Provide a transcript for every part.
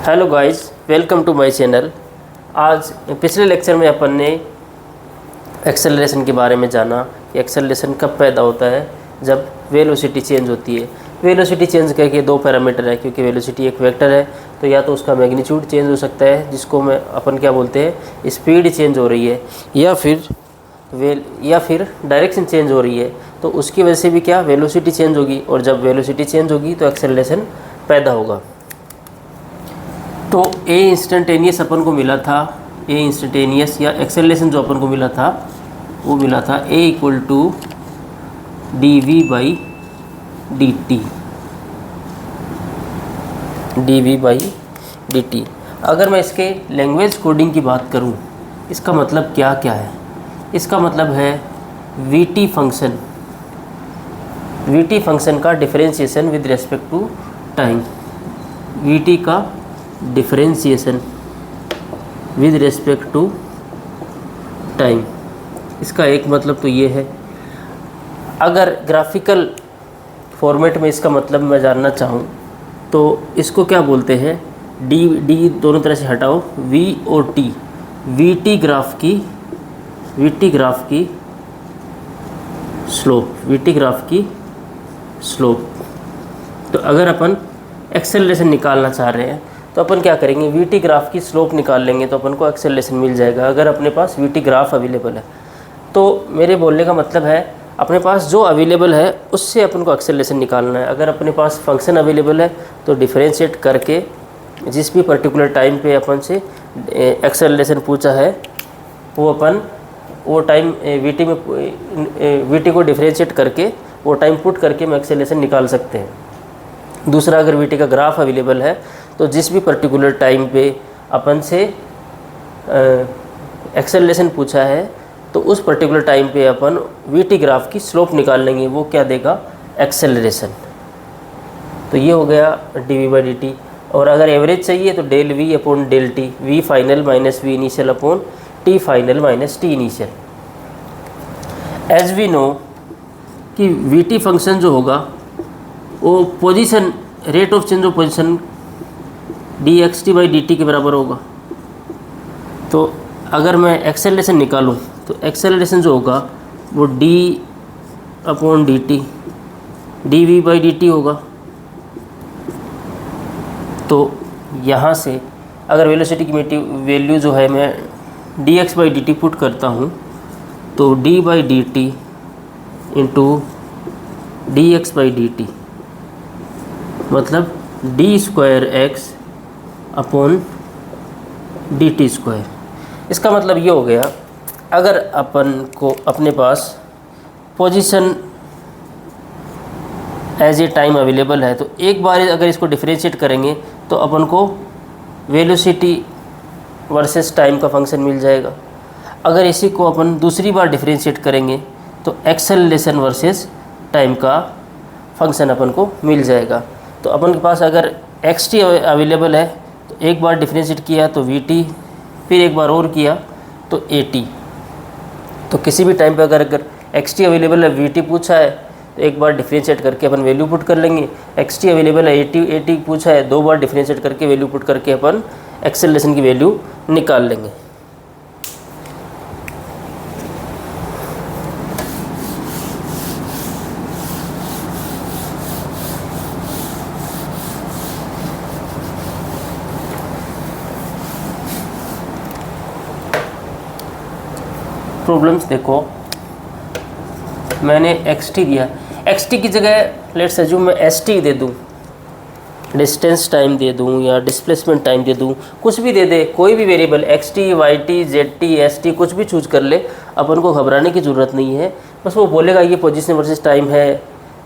Hello guys, welcome to my channel. आज पिछले lecture में अपन ने एक्सेलरेशन के बारे में जाना कि एक्सेलरेशन कब पैदा होता है, जब वेलोसिटी चेंज होती है। वेलोसिटी चेंज करके दो पैरामीटर है, क्योंकि वेलोसिटी एक वेक्टर है तो या तो उसका मैग्नीट्यूड चेंज हो सकता है जिसको मैं अपन क्या बोलते हैं स्पीड चेंज हो रही है, या फिर डायरेक्शन चेंज हो रही है, तो उसकी वजह से भी क्या वेलोसिटी चेंज होगी, और जब वेलोसिटी चेंज होगी तो एक्सेलरेशन पैदा होगा। तो ए इंस्टेंटेनियस अपन को मिला था, ए इंस्टेंटेनियस या एक्सेलरेशन जो अपन को मिला था वो मिला था a equal to d we by D T, d we by D t. अगर मैं इसके लैंग्वेज कोडिंग की बात करूं, इसका मतलब क्या क्या है? इसका मतलब है we T function, v T function का differentiation with respect to time, v T का differentiation with respect to time. इसका एक मतलब तो ये है। अगर ग्राफिकल फॉर्मेट में इसका मतलब मैं जानना चाहूँ तो इसको क्या बोलते हैं, डी दोनों तरह से हटाओ, वी और टी, वी टी ग्राफ की स्लोप, वी टी ग्राफ की स्लोप। तो अगर अपन एक्सेलरेशन निकालना चाह रहे हैं तो अपन क्या करेंगे, वी टी ग्राफ की स्लोप निकाल लेंगे तो अपन को एक्सेलरेशन मिल जाएगा, अगर अपने पास वी टी ग्राफ अवेलेबल है। तो मेरे बोलने का मतलब है अपने पास जो अवेलेबल है उससे अपन को एक्सेलरेशन निकालना है। अगर अपने पास फंक्शन अवेलेबल है तो डिफरेंशिएट करके जिस भी पर्टिकुलर टाइम पे अपन से एक्सेलरेशन पूछा है वो टाइम वी टी को डिफरेंशिएट करके वो टाइम पुट करके हम एक्सेलरेशन निकाल सकते हैं। दूसरा, अगर वी टी का ग्राफ अवेलेबल है तो जिस भी पर्टिकुलर टाइम पे अपन से एक्सेलरेशन पूछा है तो उस पर्टिकुलर टाइम पे अपन वी टी ग्राफ की स्लोप निकाल लेंगे, वो क्या देगा, एक्सेलरेशन। तो ये हो गया d we by D t. और अगर एवरेज चाहिए तो del v upon del t, v final minus we initial upon t final minus t initial. As we know कि वी टी फंक्शन जो होगा वो position, rate of change of position d x t by D T के बराबर होगा। तो अगर मैं एक्सेलरेशन निकालूं तो एक्सेलरेशन जो होगा वो d upon d T, d we by D t होगा। तो यहाँ से अगर वेलोसिटी की वैल्यू जो है मैं d x by D t put करता हूँ तो d by D t into d x by D t मतलब d square x upon d t square. इसका मतलब ये हो गया, अगर अपन को अपने पास position as a time available है तो एक बार अगर इसको डिफरेंशिएट करेंगे तो अपन को वेलोसिटी वर्सेस टाइम का फंक्शन मिल जाएगा। अगर इसी को अपन दूसरी बार डिफरेंशिएट करेंगे तो एक्सेलरेशन वर्सेस टाइम का फंक्शन अपन को मिल जाएगा। तो अपन के पास अगर एक्स टी अवेलेबल है तो एक बार डिफरेंशिएट किया तो वी टी, फिर एक बार और किया तो ए टी। तो किसी भी टाइम पे अगर एक्स टी अवेलेबल है, वी टी पूछा है तो एक बार डिफरेंशिएट करके अपन वैल्यू पुट कर लेंगे। एक्स टी अवेलेबल है, ए टी पूछा है, दो बार डिफरेंशिएट करके वैल्यू पुट करके अपन एक्सेलरेशन की वैल्यू निकाल लेंगे। प्रॉब्लम्स देखो, मैंने एक्स टी दिया, एक्स टी की जगह लेट्स अज्यूम मैं एस टी दे दूँ, डिस्टेंस टाइम दे दूँ या डिस्प्लेसमेंट टाइम दे दूँ, कुछ भी दे दे, कोई भी variable x T, Y T, Z T, S t कुछ भी चूज कर ले, अपन को घबराने की ज़रूरत नहीं है। बस वो बोलेगा ये पोजीशन वर्सेस टाइम है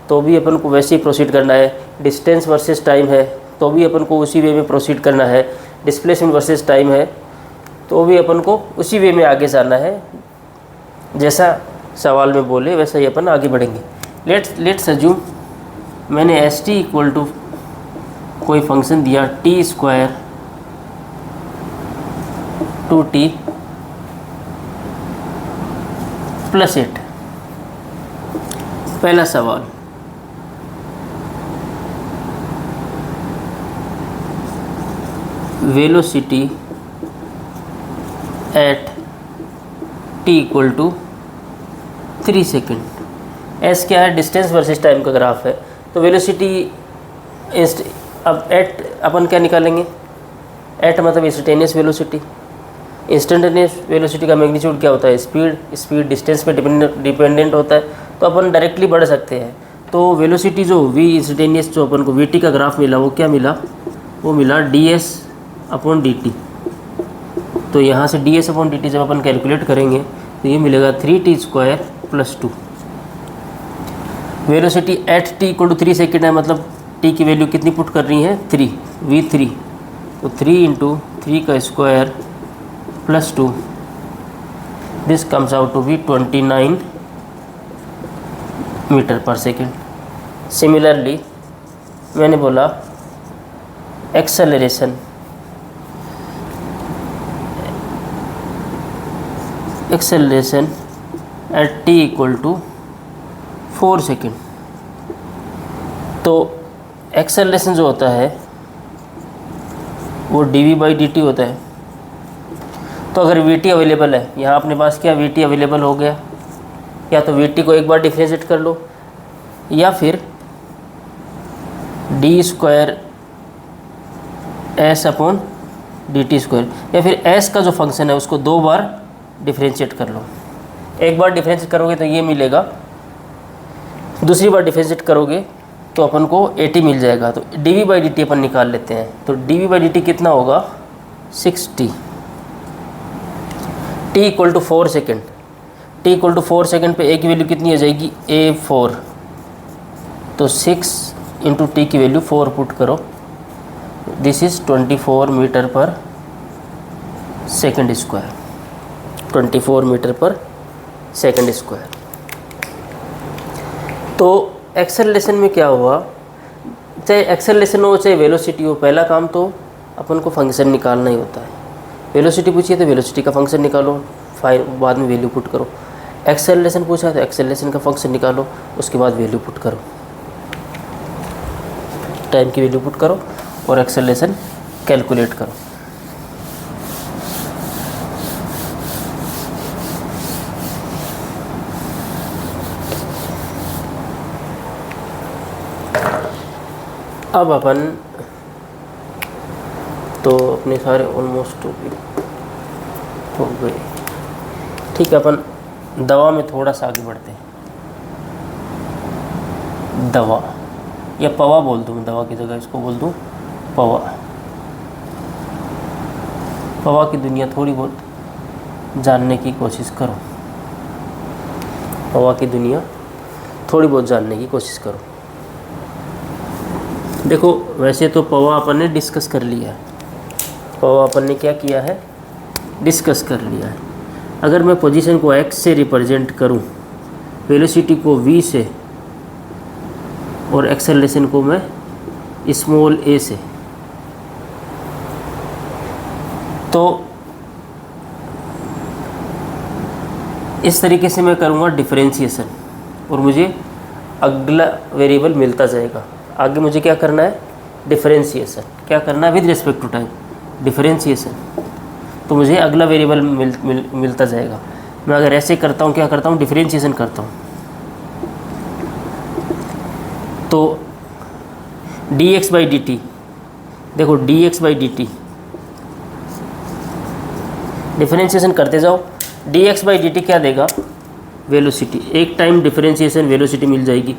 तो भी अपन को वैसे ही प्रोसीड करना है, डिस्टेंस वर्सेस टाइम है तो भी अपन को उसी वे में प्रोसीड करना है, डिस्प्लेसमेंट वर्सेस टाइम है तो भी अपन को उसी वे में आगे जाना है, जैसा सवाल में बोले वैसा ही अपन आगे बढ़ेंगे। लेट्स अज्यूम मैंने एस टी इक्वल टू कोई फंक्शन दिया t square two t plus 8। पहला सवाल, velocity at t equal to 3 second. S क्या है, डिस्टेंस वर्सेस टाइम का ग्राफ है। तो वेलोसिटी अब एट अपन क्या निकालेंगे, एट मतलब इंस्टेंटेनियस वेलोसिटी। इंस्टेंटेनियस वेलोसिटी का मैग्नीट्यूड क्या होता है, स्पीड डिस्टेंस पे डिपेंडेंट होता है, तो अपन डायरेक्टली बढ़ सकते हैं। तो वेलोसिटी जो v इंस्टेंटेनियस जो अपन को vt का ग्राफ मिला, वो क्या मिला, वो मिला ds अपॉन dt। तो यहाँ से ds अपॉन dt जब अपन कैलकुलेट करेंगे तो ये मिलेगा 3t square plus 2। Velocity at t equal to 3 second है, मतलब t की वैल्यू कितनी पुट कर रही है, 3 v3। तो 3 इंटू 3 का square plus 2, this comes out to be 29 metre per second. Similarly मैंने बोला acceleration at t equal to 4 second. तो एक्सेलरेशन जो होता है वो dv/dt होता है। तो अगर vt अवेलेबल है, यहाँ अपने पास क्या vt अवेलेबल हो गया, या तो vt को एक बार डिफ्रेंशिएट कर लो, या फिर d square s upon dt square, या फिर s का जो फंक्शन है उसको 2 बार डिफ्रेंशिएट कर लो। एक बार डिफ्रेंशिएट करोगे तो ये मिलेगा, दूसरी बार डिफ्रेंशिएट करोगे तो अपन को 80 मिल जाएगा। तो dv/dt अपन निकाल लेते हैं। तो dv/dt कितना होगा, 60। t equal to 4 second, t equal to 4 second पे a की वैल्यू कितनी आ जाएगी, a4। तो 6 इंटू टी की वैल्यू 4 पुट करो, this is 24 metre per second square, 24 metre per second square. तो एक्सेलरेशन में क्या हुआ, चाहे एक्सेलरेशन हो चाहे वेलोसिटी हो, पहला काम तो अपन को फंक्शन निकालना ही होता है। वेलोसिटी पूछिए तो वेलोसिटी का फंक्शन निकालो, फाइल बाद में वैल्यू पुट करो। एक्सेलरेशन पूछा तो एक्सेलरेशन का फंक्शन निकालो, उसके बाद वैल्यू पुट करो, टाइम की वैल्यू पुट करो और एक्सेलरेशन कैलकुलेट करो। अब अपन तो अपने सारे ऑलमोस्ट हो गए, ठीक है। अपन दवा में थोड़ा सा आगे बढ़ते हैं। दवा या पवा बोल दूँ, दवा की जगह इसको बोल दूँ पवा। पवा की दुनिया थोड़ी बहुत जानने की कोशिश करो, पवा की दुनिया थोड़ी बहुत जानने की कोशिश करो। देखो वैसे तो पवा अपन ने डिस्कस कर लिया है, पवा अपन ने क्या किया है, डिस्कस कर लिया है। अगर मैं पोजीशन को x से रिप्रेजेंट करूं, वेलोसिटी को v से और एक्सेलरेशन को मैं स्मॉल a से, तो इस तरीके से मैं करूँगा डिफरेंशिएशन और मुझे अगला वेरिएबल मिलता जाएगा। आगे मुझे क्या करना है, डिफरेंशिएशन। क्या करना है, with respect to time differentiation. तो मुझे अगला वेरिएबल मिलता जाएगा। मैं अगर ऐसे करता हूँ, क्या करता हूँ, डिफरेंशिएशन करता हूँ, तो dx/dt, देखो dx/dt, डिफरेंशिएशन करते जाओ। dx/dt क्या देगा, वेलोसिटी। एक टाइम डिफरेंशिएशन वेलोसिटी मिल जाएगी।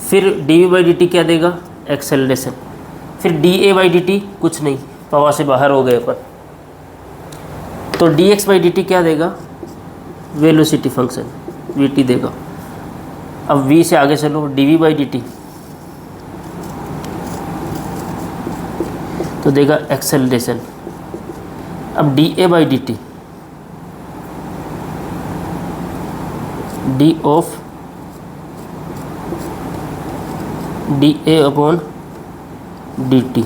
फिर dv/dt क्या देगा, एक्सेलरेशन। फिर dA/dt कुछ नहीं, पवा से बाहर हो गए अपन। तो dx/dt क्या देगा, वेलोसिटी फंक्शन vt देगा। अब v से आगे चलो, dv/dt तो देगा एक्सेलरेशन। अब dA/dt, d of dA upon dt।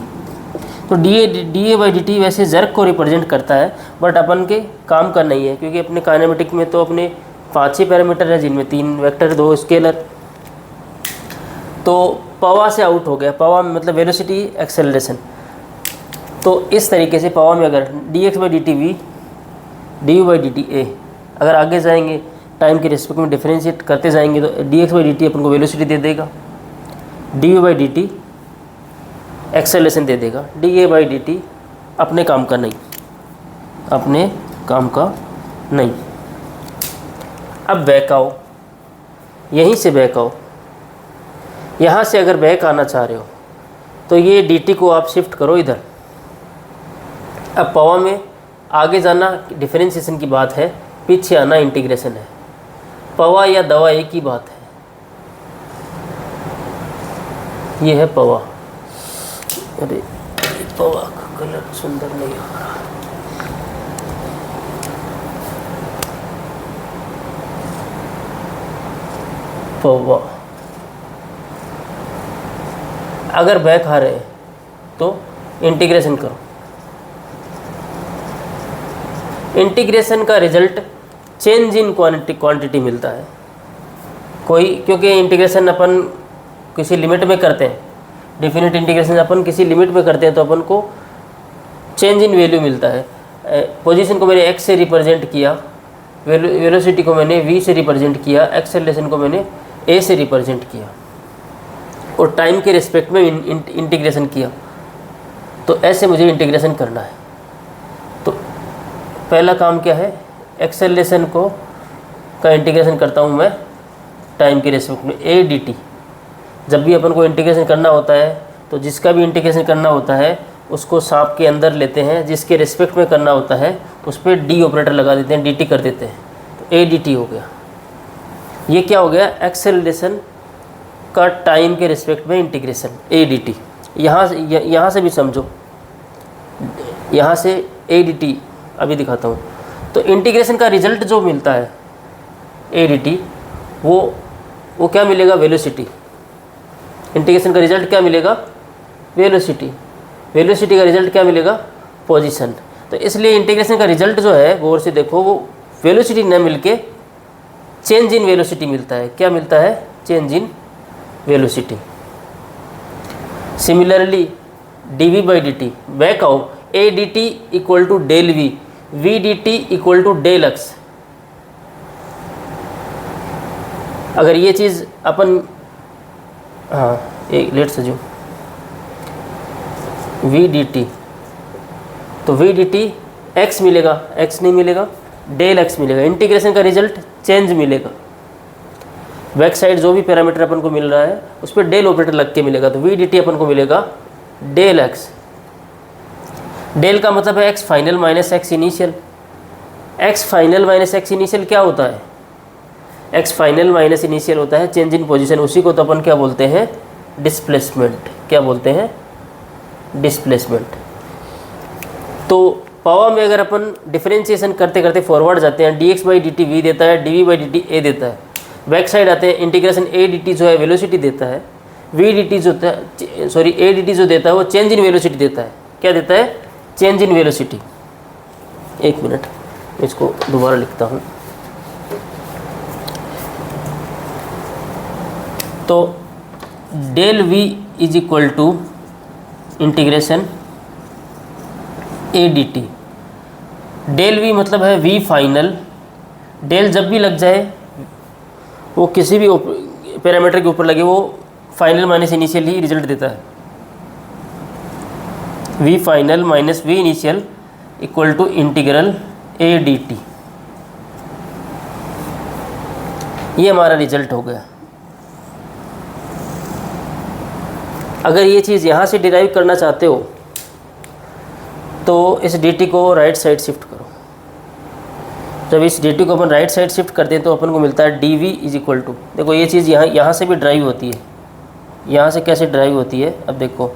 तो dA/dt वैसे जर्क को रिप्रेजेंट करता है, बट अपन के काम का नहीं है, क्योंकि अपने काइनेमेटिक में तो अपने 5 पैरामीटर हैं, जिनमें 3 वेक्टर 2 स्केलर। तो पवा से आउट हो गया। पवा मतलब वेलोसिटी एक्सेलरेशन। तो इस तरीके से पावर में अगर dx/dt v du/dt a, अगर आगे जाएंगे टाइम के रिस्पेक्ट में डिफरेंशिएट करते जाएंगे तो dx/dt अपन को वेलोसिटी दे देगा, du/dt एक्सेलरेशन दे देगा, da/dt अपने काम का नहीं, अपने काम का नहीं। अब बैक आओ, यहीं से बैक आओ, यहाँ से अगर बैक आना चाह रहे हो तो ये dt को आप शिफ्ट करो इधर। अब पावर में आगे जाना डिफरेंशिएशन की बात है, पीछे आना इंटीग्रेशन है। पवा या दवा एक ही बात है, ये है पवा। अरे पवा का कलर सुंदर नहीं हो रहा। पवा अगर बैक आ रहे तो इंटीग्रेशन करो। इंटीग्रेशन का रिजल्ट चेंज इन क्वांटिटी मिलता है कोई, क्योंकि इंटीग्रेशन अपन किसी लिमिट में करते हैं, डेफिनेट इंटीग्रेशन अपन किसी लिमिट में करते हैं तो अपन को चेंज इन वैल्यू मिलता है। पोजीशन को मैंने x से रिप्रेजेंट किया, वेलोसिटी को मैंने v से रिप्रेजेंट किया, एक्सेलरेशन को मैंने a से रिप्रेजेंट किया और टाइम के रिस्पेक्ट में इंटीग्रेशन किया। तो ऐसे मुझे इंटीग्रेशन करना है। तो पहला काम क्या है, एक्सेलरेशन को का इंटीग्रेशन करता हूँ मैं टाइम के रिस्पेक्ट में a dt। जब भी अपन को इंटीग्रेशन करना होता है तो जिसका भी इंटीग्रेशन करना होता है उसको सांप के अंदर लेते हैं, जिसके रिस्पेक्ट में करना होता है उस पर डी ऑपरेटर लगा देते हैं, dt कर देते हैं, तो a dt हो गया। ये क्या हो गया, एक्सेलरेशन का टाइम के रिस्पेक्ट में इंटीग्रेशन a dt। यहाँ से भी समझो, यहाँ से a dt अभी दिखाता हूँ। तो इंटीग्रेशन का रिजल्ट जो मिलता है a dt वो क्या मिलेगा, वेलोसिटी। इंटीग्रेशन का रिजल्ट क्या मिलेगा, वेलोसिटी। वेलोसिटी का रिजल्ट क्या मिलेगा, पोजीशन। तो इसलिए इंटीग्रेशन का रिजल्ट जो है गौर से देखो, वो वेलोसिटी न मिलके चेंज इन वेलोसिटी मिलता है। क्या मिलता है, change in velocity. Similarly dv/dt, back आओ, a dt equal to del v, v dt equal to del x। अगर ये चीज़ अपन, हाँ एक लेट सजो, v dt, तो v dt x मिलेगा, x नहीं मिलेगा, डेल x मिलेगा। इंटीग्रेशन का रिजल्ट चेंज मिलेगा। बैक साइड जो भी पैरामीटर अपन को मिल रहा है उस पर डेल ऑपरेटर लग के मिलेगा, तो v dt अपन को मिलेगा डेल x। डेल का मतलब है x final minus x initial. x final minus x initial क्या होता है, x फाइनल माइनस इनिशियल होता है चेंज इन पोजीशन। उसी को तो अपन क्या बोलते हैं, डिस्प्लेसमेंट। क्या बोलते हैं, डिस्प्लेसमेंट। तो पावर में अगर अपन डिफरेंशिएशन करते करते फॉरवर्ड जाते हैं, dx/dt v देता है, dv/dt a देता है। बैक साइड आते हैं, इंटीग्रेशन a dt जो है वेलोसिटी देता है, v dt जो a dt जो देता है वो चेंज इन वेलोसिटी देता है। क्या देता है, चेंज इन वेलोसिटी। एक मिनट इसको दोबारा लिखता हूँ। तो del v is equal to integration a dt। Del v मतलब है v फाइनल। डेल जब भी लग जाए वो किसी भी पैरामीटर के ऊपर लगे, वो फाइनल माइनस इनिशियल ही रिजल्ट देता है। v final minus v initial equal to integral a dt। ये हमारा रिजल्ट हो गया। अगर ये चीज़ यहाँ से डिराइव करना चाहते हो तो इस dt को राइट साइड शिफ्ट करो। जब इस dt को अपन राइट साइड शिफ्ट करते हैं तो अपन को मिलता है dv इज इक्वल टू, देखो ये चीज़ यहाँ से भी ड्राइव होती है। यहाँ से कैसे ड्राइव होती है, अब देखो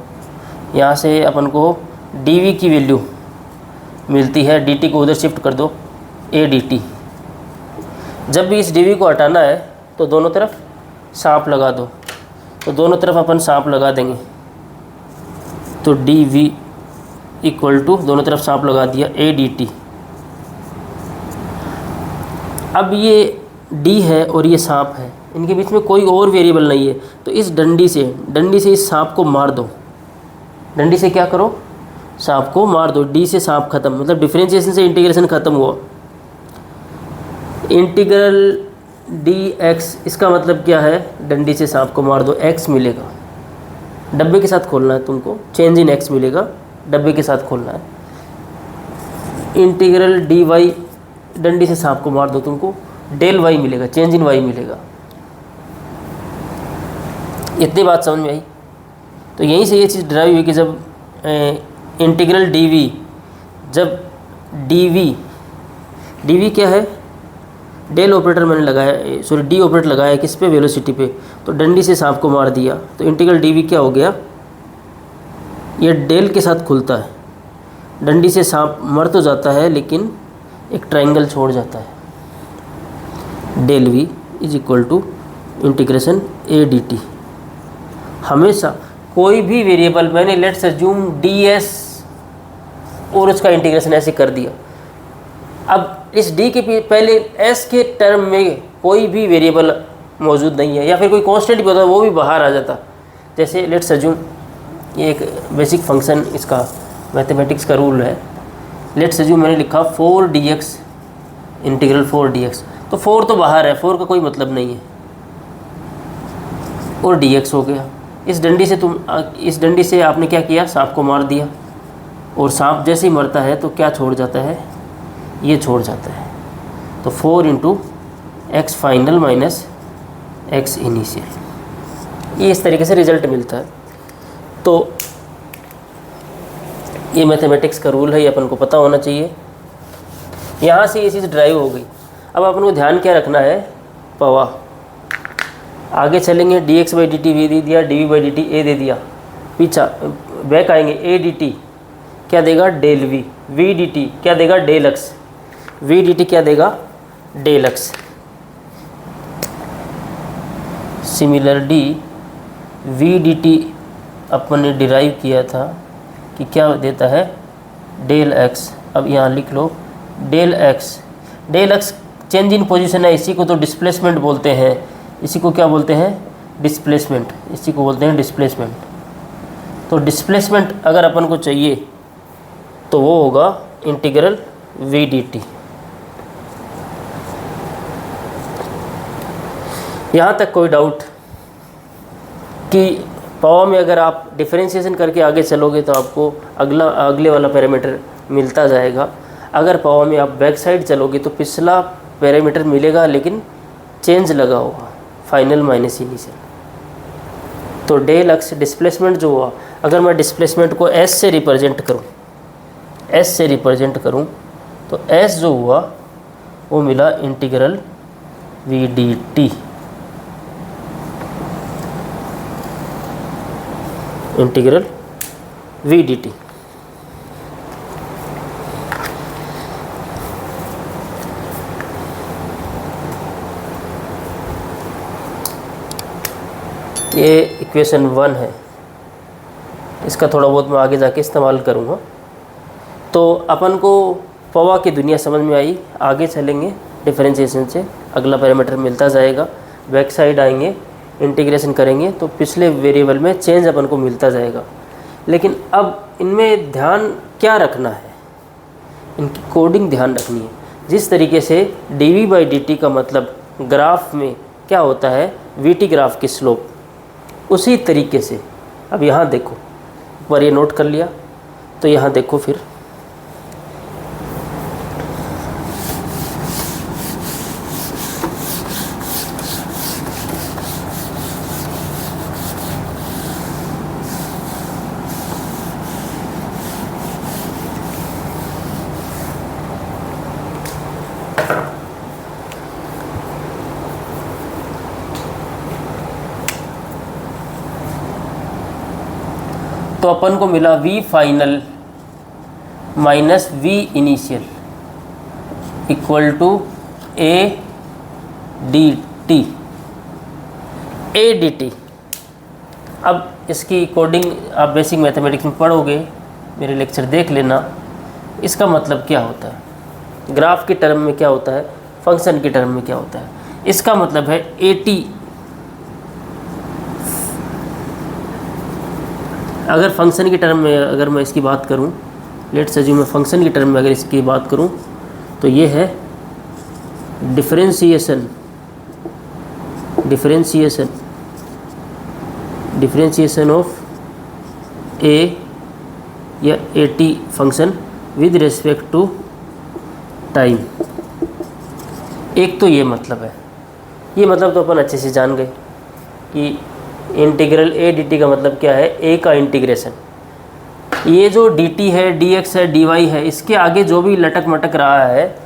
यहाँ से अपन को dv की वैल्यू मिलती है, dt को उधर शिफ्ट कर दो a dt। जब भी इस dv को हटाना है तो दोनों तरफ सांप लगा दो, तो दोनों तरफ अपन सांप लगा देंगे। तो dv इक्वल टू, दोनों तरफ सांप लगा दिया, a dt। अब ये d है और ये सांप है, इनके बीच में कोई और वेरिएबल नहीं है। तो इस डंडी से इस सांप को मार दो। डंडी से क्या करो, सांप को मार दो, डी से सांप खत्म, मतलब डिफरेंशिएशन से इंटीग्रेशन खत्म हुआ। इंटीग्रल डी एक्स, इसका मतलब क्या है, डंडी से सांप को मार दो, एक्स मिलेगा, डब्बे के साथ खोलना है तुमको, चेंज इन एक्स मिलेगा, डब्बे के साथ खोलना है। इंटीग्रल डी वाई, डंडी से सांप को मार दो, तुमको डेल वाई मिलेगा, चेंज इन वाई मिलेगा। इतनी बात समझ में आई। तो यहीं से ये चीज़ ड्राइव हुई कि जब इंटीग्रल डी वी, जब डी वी क्या है, डेल ऑपरेटर मैंने लगाया, सॉरी डी ऑपरेटर लगाया किस पे, वेलोसिटी पे, तो डंडी से सांप को मार दिया, तो इंटीग्रल डी वी क्या हो गया, ये डेल के साथ खुलता है, डंडी से सांप मर तो जाता है लेकिन एक ट्रायंगल छोड़ जाता है। Del V is equal to integration A D T. हमेशा कोई भी वेरिएबल, मैंने लेट्स अज्यूम डी एस और उसका इंटीग्रेशन ऐसे कर दिया, अब इस डी के पहले एस के टर्म में कोई भी वेरिएबल मौजूद नहीं है, या फिर कोई कांस्टेंट भी होता है वो भी बाहर आ जाता। जैसे लेट्स अज्यूम, ये एक बेसिक फंक्शन, इसका मैथमेटिक्स का रूल है, लेट्स अज्यूम मैंने लिखा 4dx, इंटीग्रल 4dx, तो 4 तो बाहर है, 4 का कोई मतलब नहीं है, और dx हो गया। इस डंडी से आपने क्या किया, सांप को मार दिया, और सांप जैसे ही मरता है तो क्या छोड़ जाता है, ये छोड़ जाता है, तो 4 into x final minus x initial, ये इस तरीके से रिजल्ट मिलता है। तो ये मैथमेटिक्स का रूल है, ये अपन को पता होना चाहिए। यहाँ से ये चीज़ ड्राइव हो गई। अब अपन को ध्यान क्या रखना है, पवा आगे चलेंगे, d x by D T v दे दिया, d we by D T a दे दिया, पीछा बैक आएंगे, ए डी टी क्या देगा, del v, we D T क्या देगा, del x, v D T क्या देगा, del x. Similarly v D t अपन ने डिराइव किया था कि क्या देता है, डेल एक्स। अब यहाँ लिख लो del x, del x change in position है, इसी को तो डिस्प्लेसमेंट बोलते हैं, इसी को क्या बोलते हैं, डिस्प्लेसमेंट, इसी को बोलते हैं डिस्प्लेसमेंट। तो डिस्प्लेसमेंट अगर अपन को चाहिए तो वो होगा इंटीग्रल वी डी टी। यहाँ तक कोई डाउट कि पावर में अगर आप डिफरेंशिएशन करके आगे चलोगे तो आपको अगले वाला पैरामीटर मिलता जाएगा। अगर पावर में आप बैक साइड चलोगे तो पिछला पैरामीटर मिलेगा लेकिन चेंज लगा होगा, फाइनल माइनस इनिशियल। तो डेल एक्स डिस्प्लेसमेंट जो हुआ, अगर मैं डिस्प्लेसमेंट को एस से रिप्रेजेंट करूँ, तो एस जो हुआ वो मिला integral V D T, integral V D T. ये इक्वेशन 1 है, इसका थोड़ा बहुत मैं आगे जाके इस्तेमाल करूँगा। तो अपन को पवा की दुनिया समझ में आई, आगे चलेंगे डिफरेंशिएशन से, अगला पैरामीटर मिलता जाएगा, बैक साइड आएंगे, इंटीग्रेशन करेंगे तो पिछले वेरिएबल में चेंज अपन को मिलता जाएगा। लेकिन अब इनमें ध्यान क्या रखना है, इनकी कोडिंग ध्यान रखनी है। जिस तरीके से D we by D T का मतलब ग्राफ में क्या होता है, वी टी ग्राफ की स्लोप, उसी तरीके से अब यहाँ देखो, एक बार ये नोट कर लिया तो यहाँ देखो फिर तो अपन को मिला v final minus v initial equal to a D T. अब इसकी कोडिंग आप बेसिक मैथमेटिक्स में पढ़ोगे, मेरे लेक्चर देख लेना। इसका मतलब क्या होता है, ग्राफ के टर्म में क्या होता है, फंक्शन के टर्म में क्या होता है। इसका मतलब है at, अगर फंक्शन की टर्म में अगर मैं इसकी बात करूं लेट्स अज्यूम मैं फंक्शन की टर्म में अगर इसकी बात करूं तो ये है डिफरेंशिएशन ऑफ ए या A T function with respect to time. एक तो ये मतलब है, ये मतलब तो अपन अच्छे से जान गए कि इंटीग्रल ए डी टी का मतलब क्या है, ए का इंटीग्रेशन। ये जो डी टी है, डी एक्स है, डी वाई है, इसके आगे जो भी लटक मटक रहा है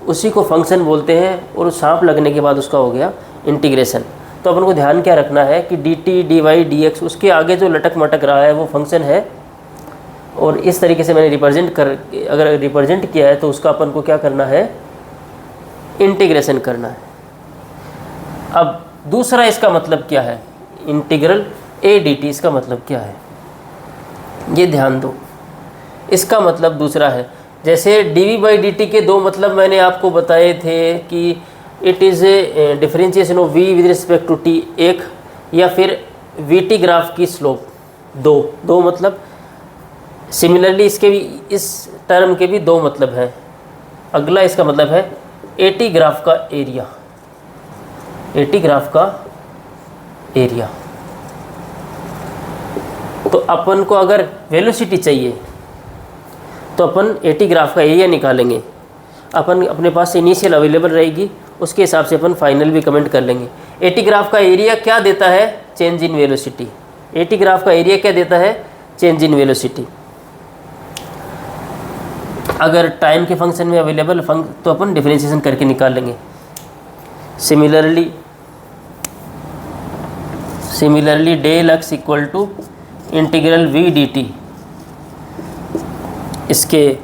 उसी को फंक्शन बोलते हैं, और सांप लगने के बाद उसका हो गया इंटीग्रेशन। तो अपन को ध्यान क्या रखना है कि D T, D Y, D X, उसके आगे जो लटक मटक रहा है वो फंक्शन है, और इस तरीके से मैंने अगर रिप्रेजेंट किया है तो उसका अपन को क्या करना है, इंटीग्रेशन करना है। अब दूसरा इसका मतलब क्या है, इंटीग्रल ए डी टी, इसका मतलब क्या है ये ध्यान दो। इसका मतलब दूसरा है, जैसे D we by D T के दो मतलब मैंने आपको बताए थे कि it is a differentiation of V with respect to T, एक, या फिर वी टी ग्राफ की स्लोप, दो मतलब। सिमिलरली इसके भी, इस टर्म के भी दो मतलब हैं। अगला इसका मतलब है ए टी ग्राफ का एरिया, ए टी ग्राफ का एरिया। तो अपन को अगर वेलोसिटी चाहिए तो अपन ए टी ग्राफ का एरिया निकालेंगे, अपन अपने पास इनिशियल अवेलेबल रहेगी, उसके हिसाब से अपन फाइनल भी कमेंट कर लेंगे। ए टी ग्राफ का एरिया क्या देता है, change in velocity. A T graph का एरिया क्या देता है, चेंज इन वेलोसिटी। अगर टाइम के फंक्शन में अवेलेबल तो अपन डिफरेंशिएशन करके निकाल लेंगे। Similarly del X equal to integral V D T, इसके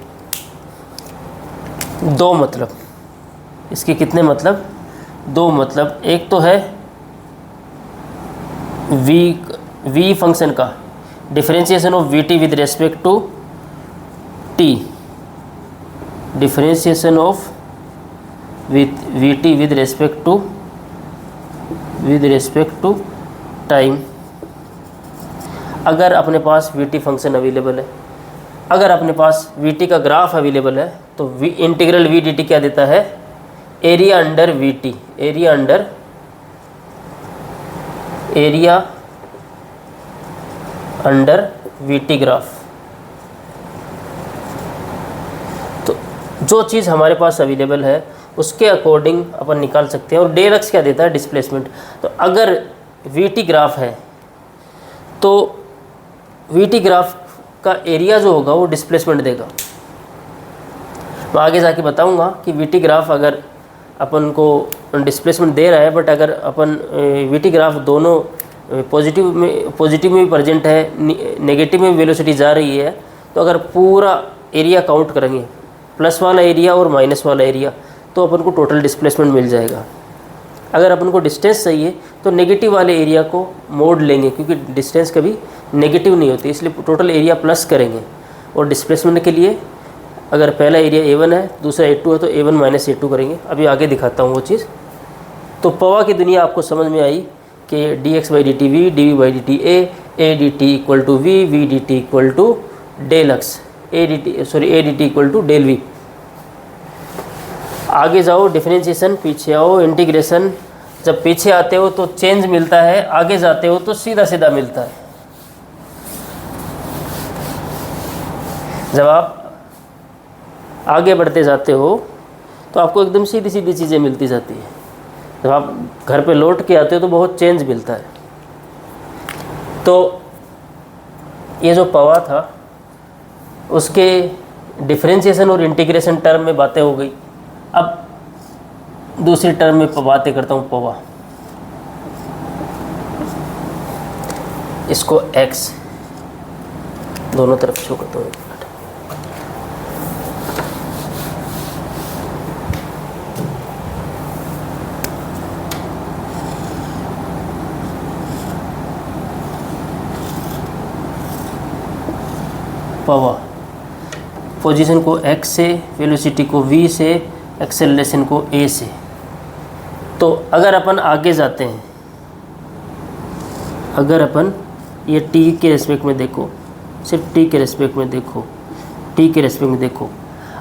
दो मतलब, इसके कितने मतलब, दो मतलब। एक तो है वी फंक्शन का differentiation of V T with respect to T, differentiation of V T with respect to time. अगर अपने पास वी टी फंक्शन अवेलेबल है, अगर अपने पास वी टी का ग्राफ अवेलेबल है, तो इंटीग्रल वी डी टी क्या देता है, area under V T, area under V T graph. तो जो चीज़ हमारे पास अवेलेबल है उसके अकॉर्डिंग अपन निकाल सकते हैं। और डेल एक्स क्या देता है, डिस्प्लेसमेंट। तो अगर वी टी ग्राफ है तो वी टी ग्राफ का एरिया जो होगा वो डिस्प्लेसमेंट देगा। मैं आगे जाके बताऊंगा कि वी टी ग्राफ अगर अपन को डिस्प्लेसमेंट दे रहा है, बट अगर अपन वी टी ग्राफ दोनों पॉजिटिव में भी प्रेजेंट है, नेगेटिव में वेलोसिटी जा रही है, तो अगर पूरा एरिया काउंट करेंगे, प्लस वाला एरिया और माइनस वाला एरिया, तो अपन को टोटल डिस्प्लेसमेंट मिल जाएगा। अगर अपन को डिस्टेंस चाहिए तो नेगेटिव वाले एरिया को मोड़ लेंगे, क्योंकि डिस्टेंस कभी नेगेटिव नहीं होती, इसलिए टोटल एरिया प्लस करेंगे। और डिस्प्लेसमेंट के लिए अगर पहला एरिया A1 है, दूसरा A2 है, तो A1 माइनस A2 करेंगे। अभी आगे दिखाता हूँ वो चीज़। तो पवा की दुनिया आपको समझ में आई कि dx by D T V, D we by D T A D T equal to V, we D T equal to del X, A D T equal to del V. आगे जाओ, डिफरेंशिएशन, पीछे आओ, integration. जब पीछे आते हो तो change मिलता है, आगे जाते हो तो सीधा सीधा मिलता है। जब आप आगे बढ़ते जाते हो तो आपको एकदम सीधी सीधी चीज़ें मिलती जाती है। जब आप घर पे लौट के आते हो तो बहुत चेंज मिलता है। तो ये जो पवा था उसके डिफरेंशिएशन और इंटीग्रेशन टर्म में बातें हो गई। अब दूसरी टर्म में बातें करता हूँ, पवा। इसको x दोनों तरफ शो करता हूँ। पवा पोजीशन को x से, वेलोसिटी को v से, एक्सेलरेशन को a से। तो अगर अपन आगे जाते हैं, अगर अपन ये t के रेस्पेक्ट में देखो, सिर्फ t के रेस्पेक्ट में देखो, टी के रेस्पेक्ट में। देखो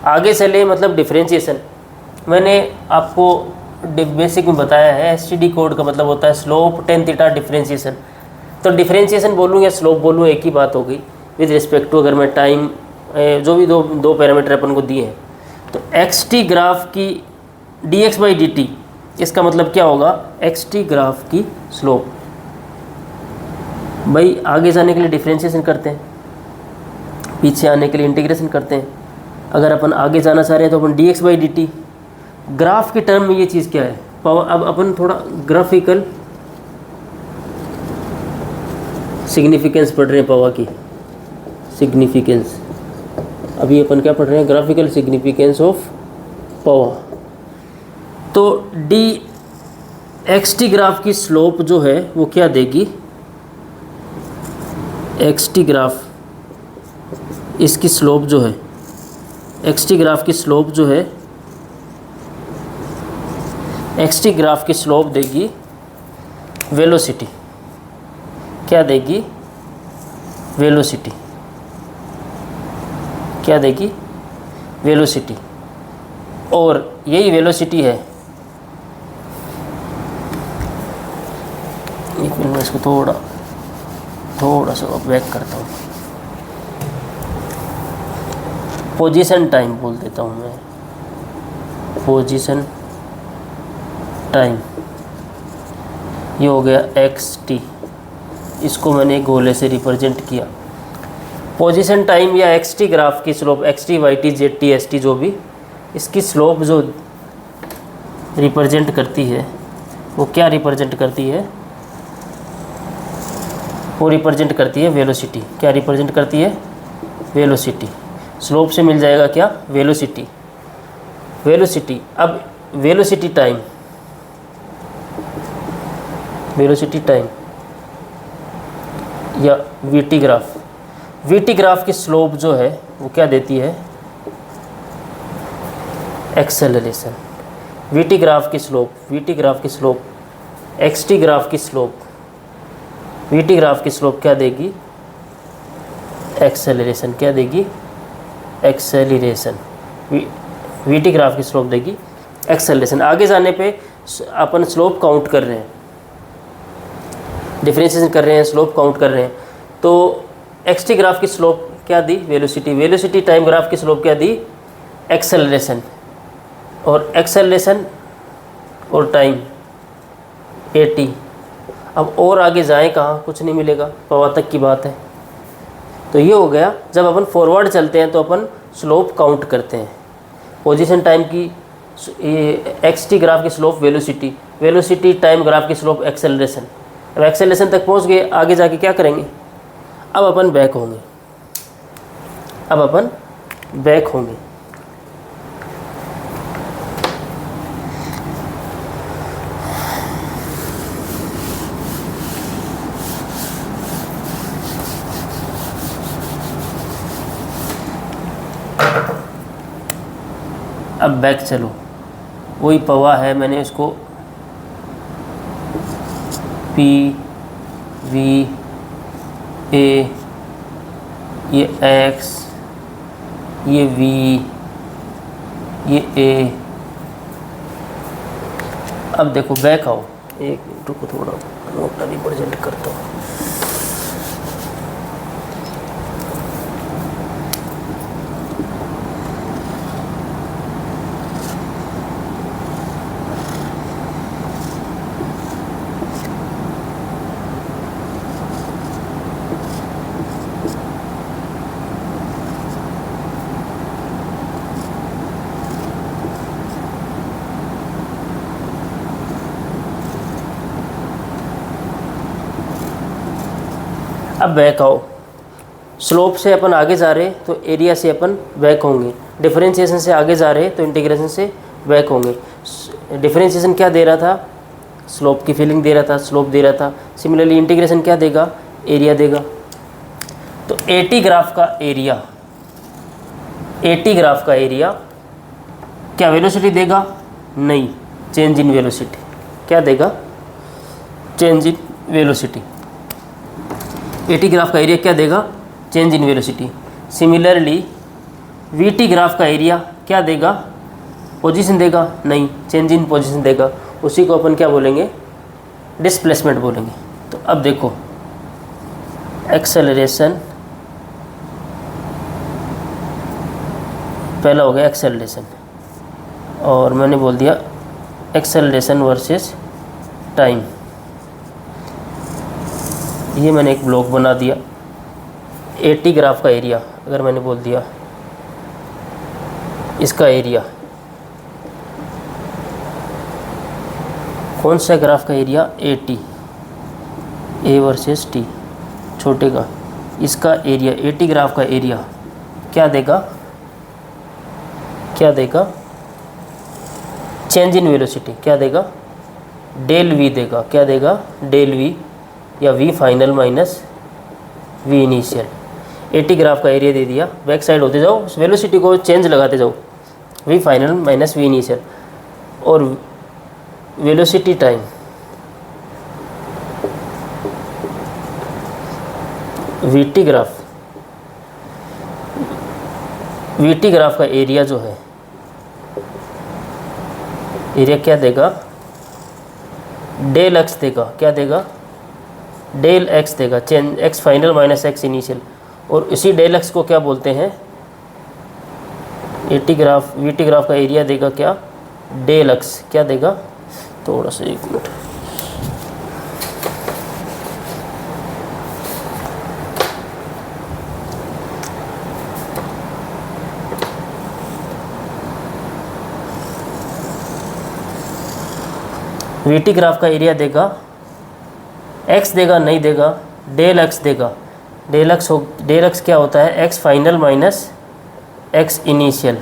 आगे चले, मतलब डिफरेंशिएशन मैंने आपको बेसिक में बताया है। एसटीडी कोड का मतलब होता है स्लोप टेन थीटा डिफरेंशिएशन। तो डिफरेंशिएशन बोलूँ या स्लोप बोलूँ एक ही बात हो गई विद रिस्पेक्ट टू, अगर मैं टाइम जो भी दो पैरामीटर अपन को दिए हैं। तो एक्स टी ग्राफ की D x by D T, इसका मतलब क्या होगा, एक्स टी ग्राफ की स्लोप। भाई आगे जाने के लिए डिफरेंशिएशन करते हैं, पीछे आने के लिए इंटीग्रेशन करते हैं। अगर अपन आगे जाना चाह रहे हैं तो अपन d x by D t, graph के टर्म में ये चीज़ क्या है, पावर। अब अपन थोड़ा ग्राफिकल सिग्निफिकेंस पढ़ रहे हैं, पावर की सिग्निफिकेंस। अभी अपन क्या पढ़ रहे हैं, ग्राफिकल सिग्निफिकेंस ऑफ पावर। तो डी एक्स टी ग्राफ की स्लोप जो है वो क्या देगी, एक्स टी ग्राफ, इसकी स्लोप जो है, एक्स टी ग्राफ की स्लोप जो है, एक्स टी ग्राफ की स्लोप देगी वेलोसिटी। क्या देगी, वेलोसिटी। क्या देगी, वेलोसिटी। और यही वेलोसिटी है, एक मिनट में इसको थोड़ा सा बैक करता हूँ, पोजीशन टाइम बोल देता हूँ मैं, पोजीशन टाइम। ये हो गया एक्स टी, इसको मैंने गोले से रिप्रेजेंट किया। पोजीशन टाइम या एक्स टी ग्राफ की slope, X T Y T Z T S T जो भी, इसकी स्लोप जो रिप्रेजेंट करती है वो क्या रिप्रेजेंट करती है, वो रिप्रेजेंट करती है वेलोसिटी। क्या रिप्रेजेंट करती है, वेलोसिटी। स्लोप से मिल जाएगा क्या, वेलोसिटी। वेलोसिटी, अब वेलोसिटी टाइम, वेलोसिटी टाइम या वीटी ग्राफ, वीटी ग्राफ की स्लोप जो है वो क्या देती है, एक्सेलरेशन। वीटी ग्राफ की स्लोप, वीटी ग्राफ की स्लोप, एक्सटी ग्राफ की स्लोप, वीटी ग्राफ की स्लोप क्या देगी, एक्सेलरेशन। क्या देगी, एक्सेलरेशन। वीटी ग्राफ की स्लोप देगी एक्सेलरेशन। आगे जाने पे अपन स्लोप काउंट कर रहे हैं, डिफरेंशिएशन कर रहे हैं, स्लोप काउंट कर रहे हैं। तो एक्सटी ग्राफ की स्लोप क्या दी, वेलोसिटी। वेलोसिटी टाइम ग्राफ की स्लोप क्या दी, एक्सेलरेशन। और एक्सेलरेशन और टाइम एटी। अब और आगे जाएं कहाँ, कुछ नहीं मिलेगा, पावर तक की बात है। तो ये हो गया, जब अपन फॉरवर्ड चलते हैं तो अपन स्लोप काउंट करते हैं। पोजीशन टाइम की एक्स टी ग्राफ की slope velocity, velocity time graph की स्लोप एक्सेलरेशन। अब एक्सेलरेशन तक पहुंच गए, आगे जाके क्या करेंगे, अब अपन बैक होंगे, अब अपन बैक होंगे। अब बैक चलो, वही पवा है, मैंने इसको पी वी ए, ये एक्स, ये वी, ये ए। अब देखो बैक आओ, एक मिनट को थोड़ा नोट रिप्रेजेंट करता हूँ। अब बैक आओ, स्लोप से अपन आगे जा रहे तो एरिया से अपन बैक होंगे, डिफरेंशिएशन से आगे जा रहे तो इंटीग्रेशन से बैक होंगे। डिफरेंशिएशन क्या दे रहा था, स्लोप की फीलिंग दे रहा था, स्लोप दे रहा था। सिमिलरली इंटीग्रेशन क्या देगा, एरिया देगा। तो एटी ग्राफ का एरिया, एटी ग्राफ का एरिया क्या वेलोसिटी देगा, नहीं, चेंज इन वेलोसिटी। क्या देगा, change in velocity. Eighty graph का एरिया क्या देगा, change in velocity. Similarly we T graph का एरिया क्या देगा, पोजीशन देगा नहीं, चेंज इन पोजीशन देगा, उसी को अपन क्या बोलेंगे, डिस्प्लेसमेंट बोलेंगे। तो अब देखो एक्सेलरेशन, पहला हो गया एक्सेलरेशन, और मैंने बोल दिया एक्सेलरेशन वर्सेस टाइम, ये मैंने एक ब्लॉक बना दिया। एटी ग्राफ का एरिया अगर मैंने बोल दिया, इसका एरिया, कौन सा ग्राफ का area, eighty, A versus T, छोटे का, इसका एरिया, एटी ग्राफ का एरिया क्या देगा, क्या देगा, चेंज इन वेलोसिटी क्या देगा, डेल वी देगा, क्या देगा, डेल वी, या V final minus we initial. AT graph का एरिया दे दिया, बैक साइड होते जाओ, वेलोसिटी को चेंज लगाते जाओ, v final minus we initial, और velocity time, VT graph, VT graph का एरिया जो है, एरिया क्या देगा, डेल एक्स देगा, क्या देगा, डेल एक्स देगा, change x final minus x initial, और इसी डेल एक्स को क्या बोलते हैं, एटी ग्राफ, वीटी ग्राफ का एरिया देगा क्या, डेल एक्स, क्या देगा, थोड़ा सा एक मिनट, वीटी ग्राफ का एरिया देगा, एक्स देगा नहीं देगा, डेल एक्स देगा, डेल एक्स क्या होता है, x final minus x initial,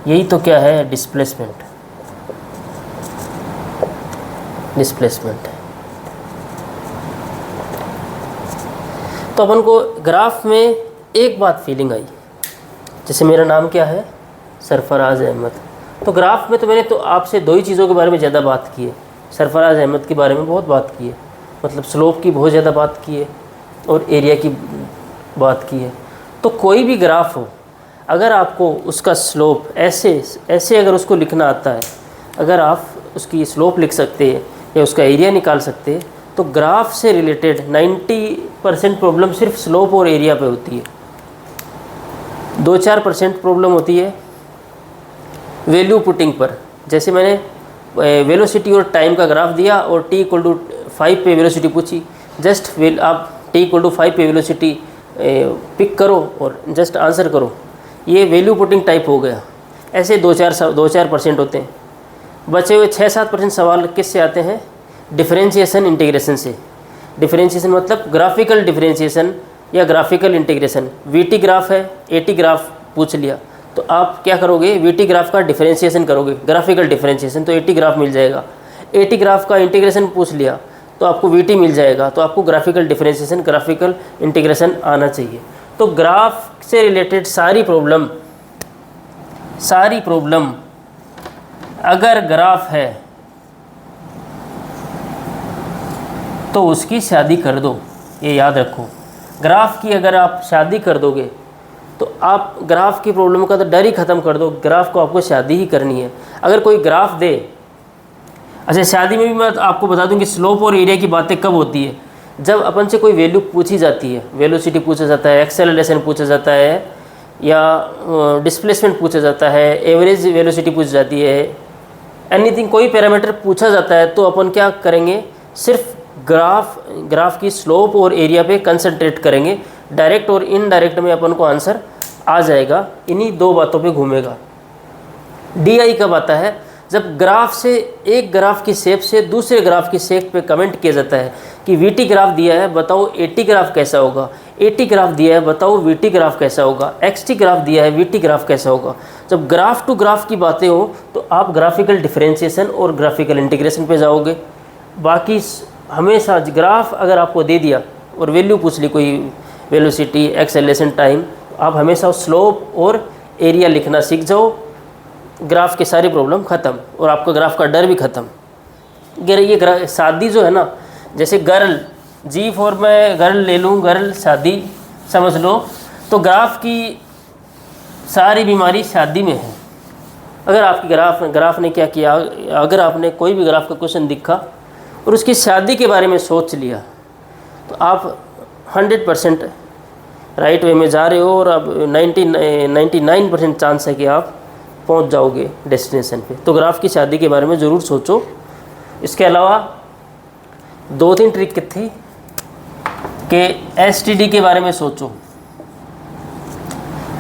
यही तो क्या है, डिस्प्लेसमेंट, डिस्प्लेसमेंट। तो अपन को ग्राफ में एक बात फीलिंग आई, जैसे मेरा नाम क्या है, सरफराज अहमद, तो ग्राफ में तो मैंने तो आपसे दो ही चीज़ों के बारे में ज़्यादा बात की है, सरफराज अहमद के बारे में बहुत बात की है, मतलब स्लोप की बहुत ज़्यादा बात की है और एरिया की बात की है। तो कोई भी ग्राफ हो, अगर आपको उसका स्लोप ऐसे अगर उसको लिखना आता है, अगर आप उसकी स्लोप लिख सकते हैं या उसका एरिया निकाल सकते हैं, तो ग्राफ से रिलेटेड 90% प्रॉब्लम सिर्फ स्लोप और एरिया पे होती है। 2-4% प्रॉब्लम होती है वैल्यू पुटिंग पर, जैसे मैंने वेलोसिटी और टाइम का ग्राफ दिया और t = 5 पे वेलोसिटी पूछी, जस्ट आप t = 5 पे वेलोसिटी पिक करो और जस्ट आंसर करो, ये वैल्यू पुटिंग टाइप हो गया। ऐसे 2-4% होते हैं। बचे हुए 6-7% सवाल किससे आते हैं, डिफरेंशिएशन इंटीग्रेशन से। डिफरेंशिएशन मतलब ग्राफिकल डिफरेंशिएशन या ग्राफिकल इंटीग्रेशन। वीटी ग्राफ है, एटी ग्राफ पूछ लिया, तो आप क्या करोगे, वीटी ग्राफ का डिफरेंशिएशन करोगे, ग्राफिकल डिफरेंशिएशन, तो एटी ग्राफ मिल जाएगा। एटी ग्राफ का इंटीग्रेशन पूछ लिया तो आपको वीटी मिल जाएगा, तो आपको ग्राफिकल डिफरेंशिएशन, ग्राफिकल इंटीग्रेशन आना चाहिए। तो ग्राफ से रिलेटेड सारी प्रॉब्लम अगर ग्राफ है तो उसकी शादी कर दो, ये याद रखो। ग्राफ की अगर आप शादी कर दोगे तो आप ग्राफ की प्रॉब्लम का तो डर ही ख़त्म कर दो, ग्राफ को आपको शादी ही करनी है। अगर कोई ग्राफ दे, अच्छा शादी में भी मैं आपको बता दूं कि स्लोप और एरिया की बातें कब होती है, जब अपन से कोई वैल्यू पूछी जाती है, वेलोसिटी पूछा जाता है, एक्सेलरेशन पूछा जाता है, या डिस्प्लेसमेंट पूछा जाता है, एवरेज वेलोसिटी पूछी जाती है, एनीथिंग कोई पैरामीटर पूछा जाता है, तो अपन क्या करेंगे, सिर्फ ग्राफ की स्लोप और एरिया पे कंसंट्रेट करेंगे। डायरेक्ट और इनडायरेक्ट में अपन को आंसर आ जाएगा, इन्हीं दो बातों पे घूमेगा। DI कब आता है, जब ग्राफ से एक ग्राफ की शेप से दूसरे ग्राफ की शेप पे कमेंट किया जाता है कि VT ग्राफ दिया है बताओ AT ग्राफ कैसा होगा, AT ग्राफ दिया है बताओ VT ग्राफ कैसा होगा, XT ग्राफ दिया है VT ग्राफ कैसा होगा। जब ग्राफ टू ग्राफ की बातें हो तो आप ग्राफिकल डिफरेंशिएशन और ग्राफिकल इंटीग्रेशन पे जाओगे। बाकी हमेशा ग्राफ अगर आपको दे दिया और वैल्यू पूछ ली, कोई वेलोसिटी, एक्सेलरेशन, टाइम, आप हमेशा स्लोप और एरिया लिखना सीख जाओ, ग्राफ की सारी प्रॉब्लम ख़त्म और आपका ग्राफ का डर भी ख़त्म। ये शादी जो है ना, जैसे गर्ल, G फॉर मैं गर्ल ले लूँ, गर्ल शादी समझ लो, तो ग्राफ की सारी बीमारी शादी में है। अगर आपकी ग्राफ ने क्या किया, अगर आपने कोई भी ग्राफ का क्वेश्चन दिखा और उसकी शादी के बारे में सोच लिया तो आप 100% राइट वे में जा रहे हो और अब 99% चांस है कि आप पहुंच जाओगे डेस्टिनेशन पे। तो ग्राफ की शादी के बारे में ज़रूर सोचो। इसके अलावा 2-3 ट्रिक थी कि एसटीडी के बारे में सोचो।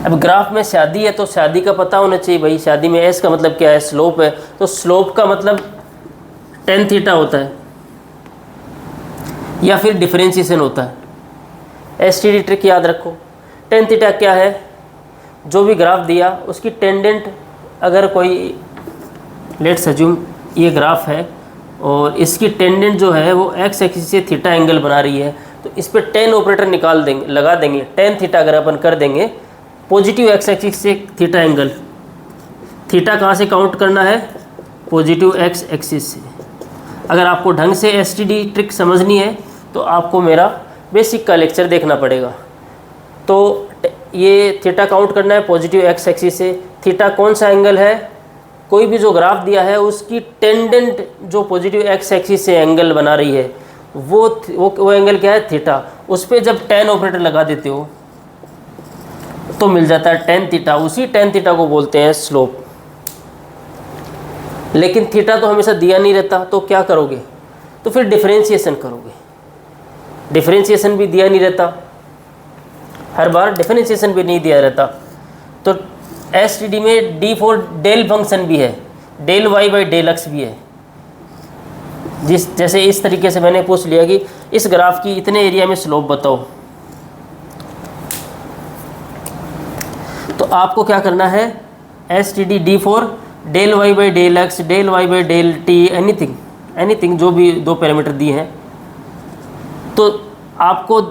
अब ग्राफ में शादी है तो शादी का पता होना चाहिए भाई। शादी में एस का मतलब क्या है, स्लोप है, तो स्लोप का मतलब tan थीटा होता है या फिर डिफरेंशिएशन होता है। एसटीडी ट्रिक याद रखो। tan थीटा क्या है, जो भी ग्राफ दिया उसकी टेंडेंट, अगर कोई लेट्स अज्यूम ये ग्राफ है और इसकी टेंडेंट जो है वो एक्स एक्सिस से थीटा एंगल बना रही है, तो इस पर tan ऑपरेटर निकाल देंगे, लगा देंगे। tan थीटा अगर अपन कर देंगे पॉजिटिव एक्स एक्सिस से थीटा एंगल, थीटा कहाँ से काउंट करना है, पॉजिटिव एक्स एक्सिस से। अगर आपको ढंग से एसटीडी ट्रिक समझनी है तो आपको मेरा बेसिक का लेक्चर देखना पड़ेगा। तो ये थीटा काउंट करना है पॉजिटिव एक्स एक्सिस से। थीटा कौन सा एंगल है, कोई भी जो ग्राफ दिया है उसकी टेंडेंट जो पॉजिटिव एक्स एक्सिस से एंगल बना रही है वो एंगल क्या है, थीटा। उस पर जब tan ऑपरेटर लगा देते हो तो मिल जाता है tan थीटा। उसी tan थीटा को बोलते हैं स्लोप। लेकिन थीटा तो हमेशा दिया नहीं रहता, तो क्या करोगे, तो फिर डिफरेंशिएशन करोगे। डिफरेंशिएशन भी दिया नहीं रहता, हर बार डिफरेंशिएशन भी नहीं दिया रहता। तो एसटीडी में d4 डेल फंक्शन भी है, del Y by del X भी है। जैसे इस तरीके से मैंने पूछ लिया कि इस ग्राफ की इतने एरिया में स्लोप बताओ, तो आपको क्या करना है, STD d4 del Y by del x, del Y by del T, anything जो भी दो पैरामीटर दिए हैं। तो आपको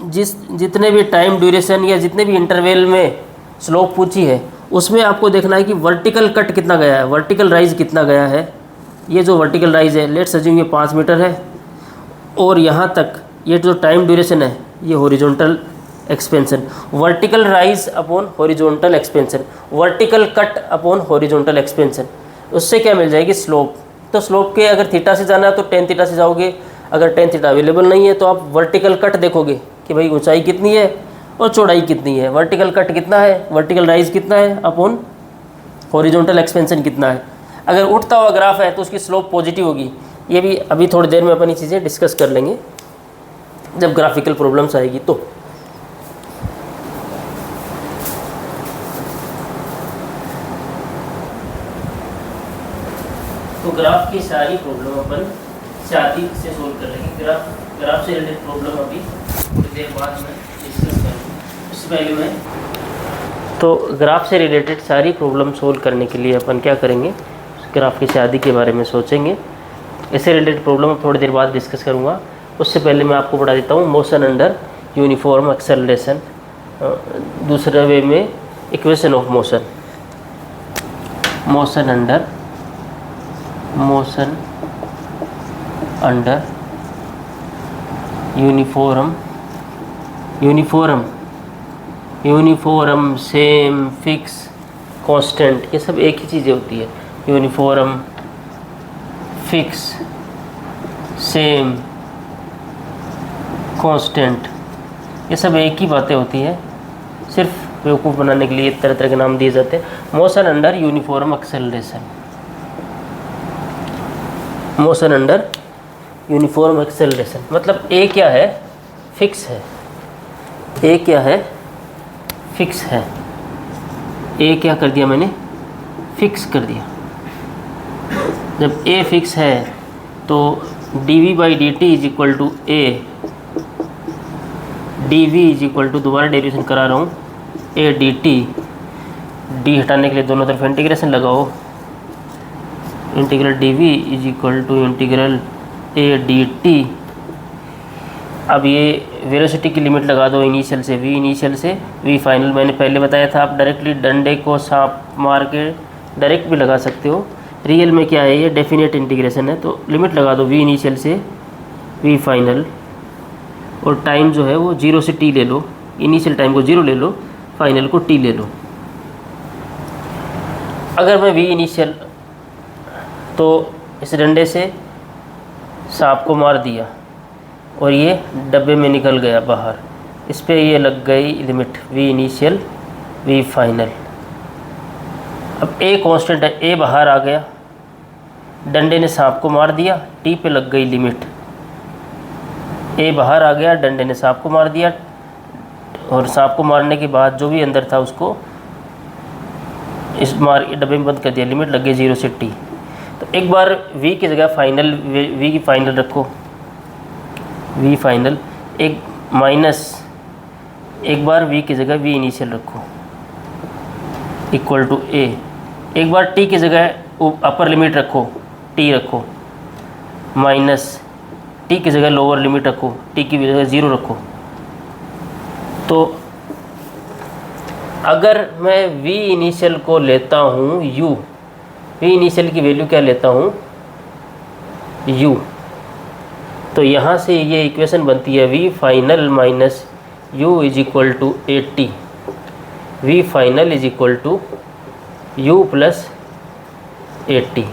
जितने भी टाइम ड्यूरेशन या जितने भी इंटरवल में स्लोप पूछी है उसमें आपको देखना है कि वर्टिकल कट कितना गया है, वर्टिकल राइज कितना गया है। ये जो वर्टिकल राइज है, लेट्स अज्यूम ये 5 मीटर है और यहाँ तक ये जो टाइम ड्यूरेशन है ये horizontal expansion, vertical rise upon horizontal expansion, vertical cut upon horizontal expansion. उससे क्या मिल जाएगी, स्लोप। तो स्लोप के अगर थीटा से जाना है तो tan थीटा से जाओगे। अगर tan थीटा अवेलेबल नहीं है तो आप वर्टिकल कट देखोगे कि भाई ऊंचाई कितनी है और चौड़ाई कितनी है, वर्टिकल कट कितना है, वर्टिकल राइज कितना है अपॉन हॉरिजॉन्टल एक्सपेंशन कितना है। अगर उठता हुआ ग्राफ है तो उसकी स्लोप पॉजिटिव होगी। ये भी अभी थोड़ी देर में अपन ये चीज़ें डिस्कस कर लेंगे जब ग्राफिकल प्रॉब्लम्स आएगी। तो ग्राफ की सारी प्रॉब्लम अपन शादी से सोल्व कर लेंगे। ग्राफ से रिलेटेड प्रॉब्लम अभी थोड़ी देर बाद में डिस्कस करूँगा। उससे पहले मैं तो ग्राफ से रिलेटेड सारी प्रॉब्लम सोल्व करने के लिए अपन क्या करेंगे, ग्राफ की शादी के बारे में सोचेंगे। इससे रिलेटेड प्रॉब्लम थोड़ी देर बाद डिस्कस करूँगा। उससे पहले मैं आपको बता देता हूँ मोशन अंडर यूनिफॉर्म एक्सेलरेशन, दूसरे वे में equation of motion. Motion under uniform same fix constant, ये सब एक ही चीज़ें होती है। यूनिफॉर्म फिक्स सेम कांस्टेंट, ये सब एक ही बातें होती है, सिर्फ बेवकूफ़ बनाने के लिए तरह तरह के नाम दिए जाते हैं। Motion under uniform acceleration, motion under uniform acceleration मतलब ए क्या है, फिक्स है। ए क्या है, फिक्स है। ए क्या कर दिया मैंने, फिक्स कर दिया। जब ए फिक्स है तो dv by D T is equal to A, dv is equal to, दोबारा डेरिवेशन करा रहा हूँ, ए डी टी, डी हटाने के लिए दोनों तरफ इंटीग्रेशन लगाओ, integral dv is equal to integral A D T. अब ये वेलोसिटी की लिमिट लगा दो इनिशियल से v इनिशियल से v फाइनल। मैंने पहले बताया था आप डायरेक्टली डंडे को सांप मार के डायरेक्ट भी लगा सकते हो। रियल में क्या है, ये डेफिनेट इंटीग्रेशन है, तो लिमिट लगा दो v इनिशियल से v फाइनल, और टाइम जो है वो 0 से t ले लो। इनिशियल टाइम को 0 ले लो, फाइनल को t ले लो। अगर मैं वी इनिशियल, तो इस डंडे से सांप को मार दिया और ये डब्बे में निकल गया बाहर, इस पे ये लग गई limit V initial V final. अब ए कांस्टेंट है, ए बाहर आ गया, डंडे ने सांप को मार दिया, टी पे लग गई लिमिट। ए बाहर आ गया, डंडे ने सांप को मार दिया, और सांप को मारने के बाद जो भी अंदर था उसको इस डब्बे में बंद कर दिया, लिमिट लग गई 0 से टी। तो एक बार v की जगह फाइनल v की फाइनल रखो, v फाइनल, एक माइनस एक बार v की जगह v इनिशियल रखो इक्वल टू a। एक बार t की जगह अपर लिमिट रखो, t रखो, माइनस t की जगह लोअर लिमिट रखो, t की जगह 0 रखो। तो अगर मैं v इनिशियल को लेता हूँ u, v इनिशियल की वैल्यू क्या लेता हूँ u, तो यहाँ से ये इक्वेशन बनती है v final minus u is equal to 80। v final is equal to u plus 80।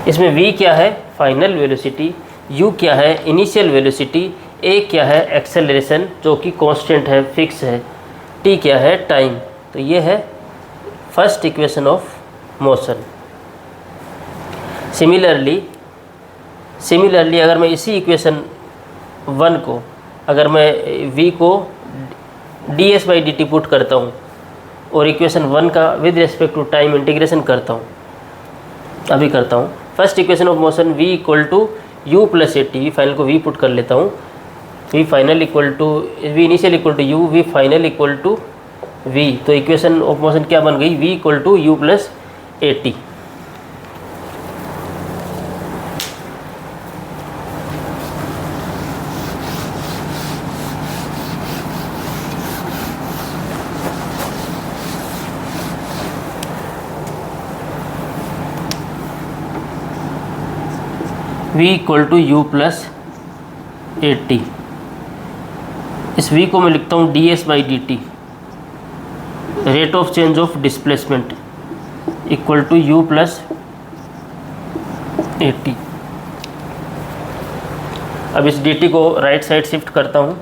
इसमें v क्या है फाइनल वेलोसिटी, u क्या है इनिशियल वेलोसिटी, a क्या है एक्सेलरेशन जो कि कांस्टेंट है, फिक्स है, t क्या है टाइम। तो ये है first equation of motion. Similarly अगर मैं इसी इक्वेशन 1 को, अगर मैं v को ds/dt पुट करता हूँ और इक्वेशन 1 का with respect to time integration करता हूँ, अभी करता हूँ। First equation of motion v equal to u plus 80, V final को v पुट कर लेता हूँ, V final equal to V initial equal to u, V final equal to v। तो इक्वेशन ऑफ मोशन क्या बन गई v equal to u plus 80। v equal to U plus 80। इस v को मैं लिखता हूँ ds/dt, rate of change of displacement equal to U plus 80। अब इस dt को राइट साइड शिफ्ट करता हूँ,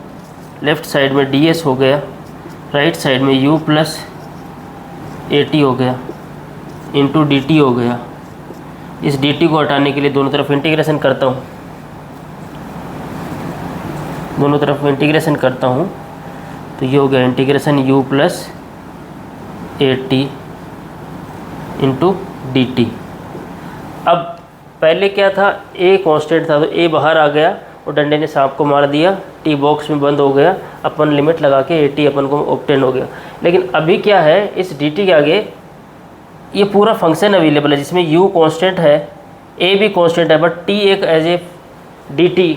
लेफ़्ट साइड में ds हो गया, राइट साइड में u प्लस 80 हो गया, इंटू dt हो गया। इस dt को हटाने के लिए दोनों तरफ इंटीग्रेशन करता हूँ, दोनों तरफ इंटीग्रेशन करता हूँ, तो ये हो गया integration u plus 80 into dt। अब पहले क्या था, a कांस्टेंट था, तो a बाहर आ गया और डंडे ने सांप को मार दिया, t बॉक्स में बंद हो गया, अपन लिमिट लगा के 80 अपन को ऑब्टेन हो गया। लेकिन अभी क्या है, इस dt के आगे ये पूरा फंक्शन अवेलेबल है जिसमें u कांस्टेंट है, a भी कांस्टेंट है, बट t एक एज ए dt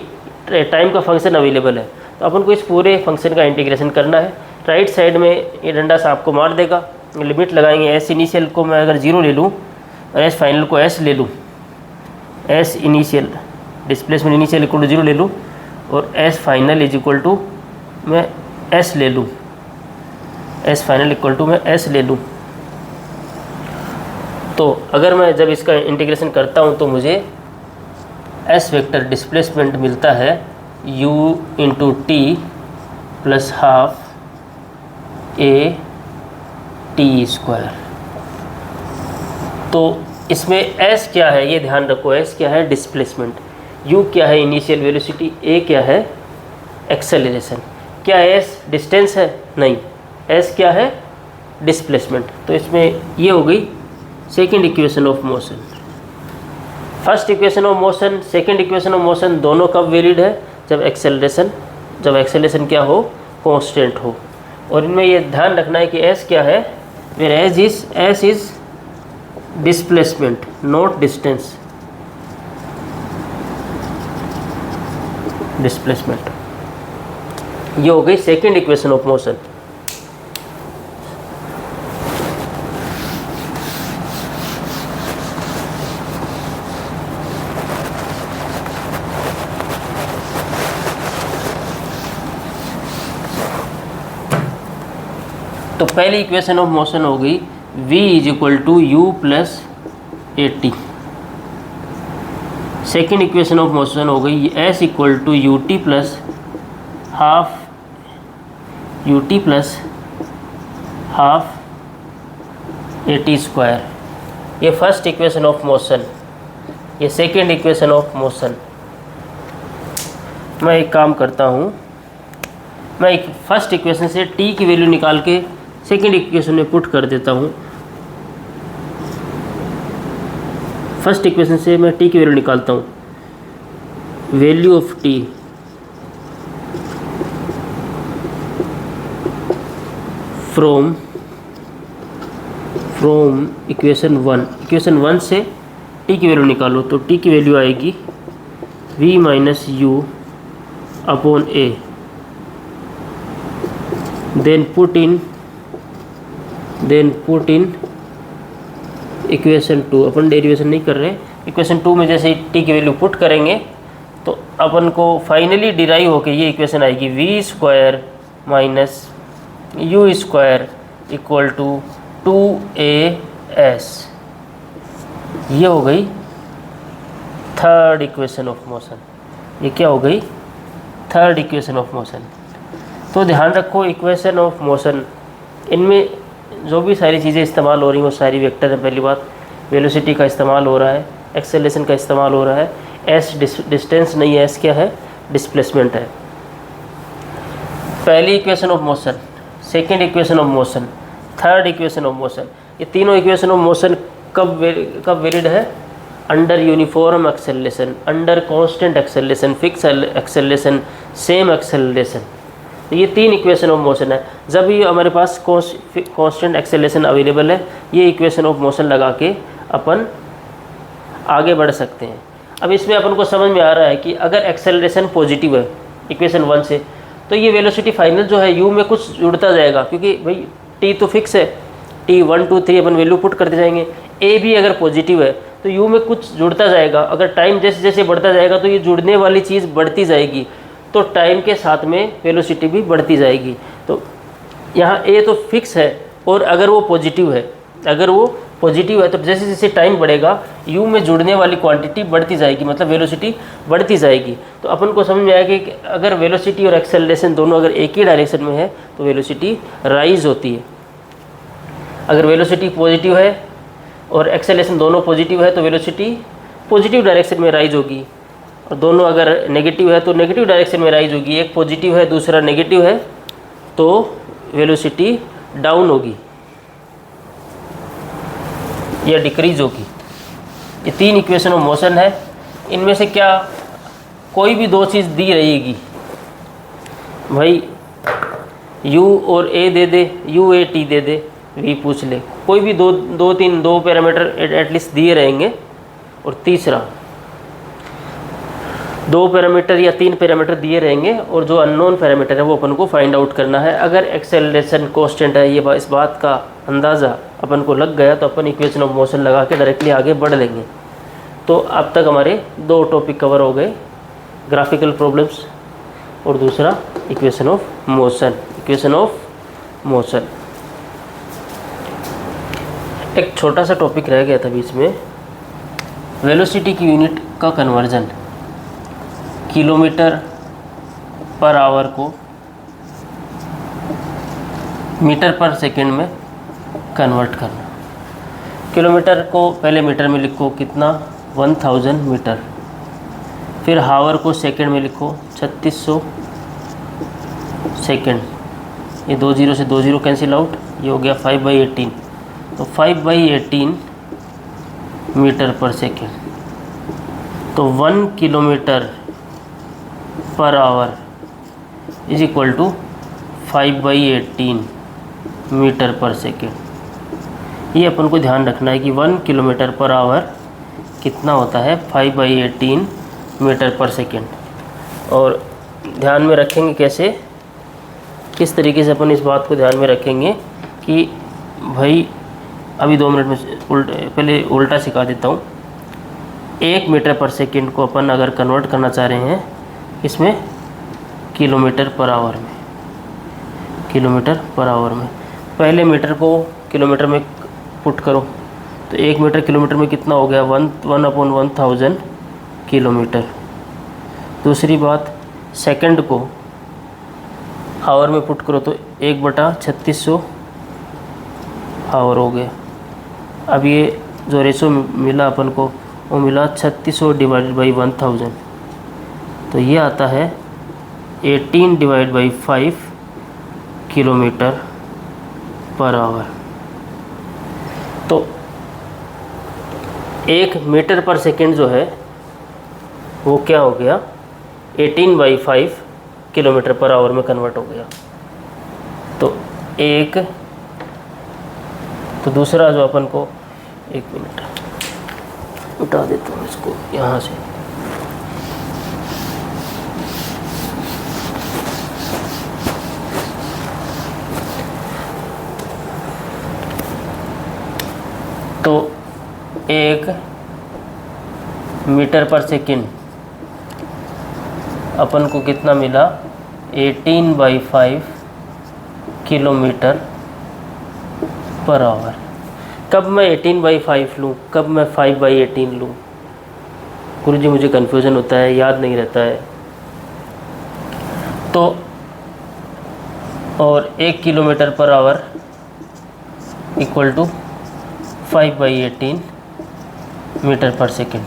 टाइम का फंक्शन अवेलेबल है। तो अपन को इस पूरे फंक्शन का इंटीग्रेशन करना है। राइट साइड में ये डंडा सांप को मार देगा, लिमिट लगाएंगे, s इनिशियल को मैं अगर 0 ले लूँ और s फाइनल को s ले लूँ, s initial displacement initial equal to 0 ले लूँ और s final is equal to मैं s ले लूँ, s फाइनल इक्वल टू मैं s ले लूँ, तो अगर मैं जब इसका इंटीग्रेशन करता हूँ तो मुझे s वेक्टर डिस्प्लेसमेंट मिलता है u into T plus half a t square. तो इसमें s क्या है ये ध्यान रखो, s क्या है डिस्प्लेसमेंट, u क्या है इनिशियल वेलोसिटी, a क्या है एक्सेलरेशन। क्या s डिस्टेंस है? नहीं, s क्या है डिस्प्लेसमेंट। तो इसमें ये हो गई second equation of motion. First equation of motion, second equation of motion दोनों कब वैलिड है, जब एक्सेलरेशन क्या हो, कांस्टेंट हो। और इनमें ये ध्यान रखना है कि s क्या है, where s is displacement not distance, displacement. ये हो गई सेकेंड इक्वेशन ऑफ मोशन। तो पहली इक्वेशन ऑफ मोशन हो गई v is equal to U plus A T. Second equation of motion हो गई s equal to U T plus half A T square. ये फर्स्ट इक्वेशन ऑफ मोशन, ये second equation of motion. मैं एक काम करता हूँ, मैं एक फर्स्ट इक्वेशन से t की वैल्यू निकाल के सेकेंड इक्वेशन में पुट कर देता हूँ। फर्स्ट इक्वेशन से मैं t की वैल्यू निकालता हूँ, value of t from equation 1 से t की वैल्यू निकालो तो t की वैल्यू आएगी v minus U upon A. Then put in equation 2। अपन डेरिवेशन नहीं कर रहे, इक्वेशन 2 में जैसे t की वैल्यू पुट करेंगे तो अपन को फाइनली डिराइव होके ये इक्वेशन आएगी v square minus U square equal to 2as। ये हो गई थर्ड इक्वेशन ऑफ मोशन। ये क्या हो गई? Third equation of motion. तो ध्यान रखो इक्वेशन ऑफ मोशन, इनमें जो भी सारी चीज़ें इस्तेमाल हो रही हैं वो सारी वेक्टर है। पहली बात, वेलोसिटी का इस्तेमाल हो रहा है, एक्सेलरेशन का इस्तेमाल हो रहा है, एस डिस्टेंस नहीं है, एस क्या है? डिस्प्लेसमेंट है। पहली equation of motion, second equation of motion, third equation of motion, ये तीनों इक्वेशन ऑफ मोशन कब वैलिड है? Under uniform acceleration, under constant acceleration, fix acceleration, same acceleration. तो ये तीन इक्वेशन ऑफ मोशन है। जब भी हमारे पास कांस्टेंट एक्सेलरेशन अवेलेबल है, ये इक्वेशन ऑफ मोशन लगा के अपन आगे बढ़ सकते हैं। अब इसमें अपन को समझ में आ रहा है कि अगर एक्सेलरेशन पॉजिटिव है इक्वेशन 1 से, तो ये वेलोसिटी फाइनल जो है u में कुछ जुड़ता जाएगा, क्योंकि भाई t तो फिक्स है, t 1 2 3 अपन वैल्यू पुट करते जाएंगे। a भी अगर पॉजिटिव है तो u में कुछ जुड़ता जाएगा। अगर टाइम जैसे जैसे बढ़ता जाएगा तो ये जुड़ने वाली चीज़ बढ़ती जाएगी, तो टाइम के साथ में वेलोसिटी भी बढ़ती जाएगी। तो यहाँ a तो फिक्स है, और अगर वो पॉजिटिव है तो जैसे जैसे टाइम बढ़ेगा u में जुड़ने वाली क्वांटिटी बढ़ती जाएगी, मतलब वेलोसिटी बढ़ती जाएगी। तो अपन को समझ में आएगा कि अगर वेलोसिटी और एक्सेलरेशन दोनों अगर एक ही डायरेक्शन में है तो वेलोसिटी राइज होती है। अगर वेलोसिटी पॉजिटिव है और एक्सेलरेशन दोनों पॉजिटिव है तो वेलोसिटी पॉजिटिव डायरेक्शन में राइज होगी, और दोनों अगर नेगेटिव है तो नेगेटिव डायरेक्शन में राइज होगी। एक पॉजिटिव है दूसरा नेगेटिव है तो वेलोसिटी डाउन होगी या डिक्रीज होगी। ये तीन इक्वेशन ऑफ मोशन है। इनमें से क्या कोई भी दो चीज़ दी रहेगी, भाई u और a they they, u a t they they, v पूछ ले, कोई भी दो पैरामीटर एटलीस्ट दिए रहेंगे, और तीसरा 2 पैरामीटर या 3 पैरामीटर दिए रहेंगे, और जो अननोन पैरामीटर है वो अपन को फाइंड आउट करना है। अगर एक्सेलरेशन कांस्टेंट है, ये इस बात का अंदाज़ा अपन को लग गया तो अपन इक्वेशन ऑफ मोशन लगा के डायरेक्टली आगे बढ़ लेंगे। तो अब तक हमारे 2 टॉपिक कवर हो गए, ग्राफिकल प्रॉब्लम्स और दूसरा इक्वेशन ऑफ मोशन। एक छोटा सा टॉपिक रह गया था बीच में, वेलोसिटी की यूनिट का कन्वर्जन, किलोमीटर पर आवर को मीटर पर सेकंड में कन्वर्ट करना। किलोमीटर को पहले मीटर में लिखो, कितना? 1000 मीटर। फिर हावर को सेकंड में लिखो, 3600 सेकंड। ये 2 0 से 2 0 कैंसिल आउट, ये हो गया 5/18। तो 5/18 मीटर पर सेकंड। तो 1 kilometre per hour is equal to 5/18 metre per second. ये अपन को ध्यान रखना है कि 1 किलोमीटर पर आवर कितना होता है? 5/18 मीटर पर सेकेंड। और ध्यान में रखेंगे कैसे, किस तरीके से अपन इस बात को ध्यान में रखेंगे कि भाई अभी 2 मिनट में पहले उल्टा सिखा देता हूँ। 1 मीटर पर सेकेंड को अपन अगर कन्वर्ट करना चाह रहे हैं इसमें किलोमीटर पर आवर में, पहले मीटर को किलोमीटर में पुट करो, तो 1 मीटर किलोमीटर में कितना हो गया, 1/1000 किलोमीटर। दूसरी बात, सेकंड को आवर में पुट करो तो 1/3600 आवर हो गया। अब ये जो रेशो मिला अपन को वो मिला 3600 डिवाइडेड बाई 1000, तो ये आता है 18 divide by 5 kilometre per our. तो 1 मीटर पर सेकेंड जो है वो क्या हो गया, 18/5 किलोमीटर पर आवर में कन्वर्ट हो गया। तो दूसरा जो अपन को, 1 मिनट उठा देता हूँ इसको यहाँ से। तो 1 मीटर पर सेकेंड अपन को कितना मिला, 18/5 किलोमीटर पर आवर। कब मैं 18/5 लूँ, कब मैं 5/18 लूँ, गुरुजी मुझे कन्फ्यूज़न होता है, याद नहीं रहता है। तो और 1 kilometre per hour equal to 5/18 metre per second.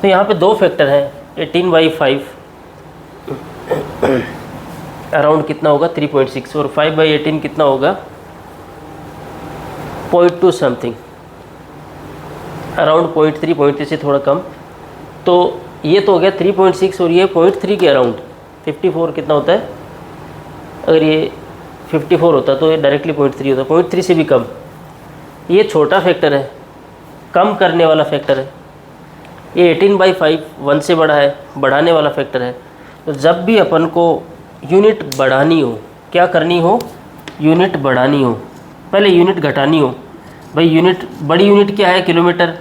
तो यहाँ पे दो फैक्टर हैं, 18/5 अराउंड कितना होगा 3.6, और 5/18 कितना होगा 0.2 समथिंग, अराउंड 0.3 से थोड़ा कम। तो ये तो हो गया 3.6 और ये 0.3 के अराउंड 54 कितना होता है, अगर ये 54 होता तो ये डायरेक्टली 0.3 होता, 0.3 से भी कम। ये छोटा फैक्टर है, कम करने वाला फैक्टर है। ये 18/5 1 से बड़ा है, बढ़ाने वाला फैक्टर है। तो जब भी अपन को यूनिट बढ़ानी हो, क्या करनी हो, यूनिट बढ़ानी हो, पहले यूनिट घटानी हो। भाई यूनिट, बड़ी यूनिट क्या है, किलोमीटर,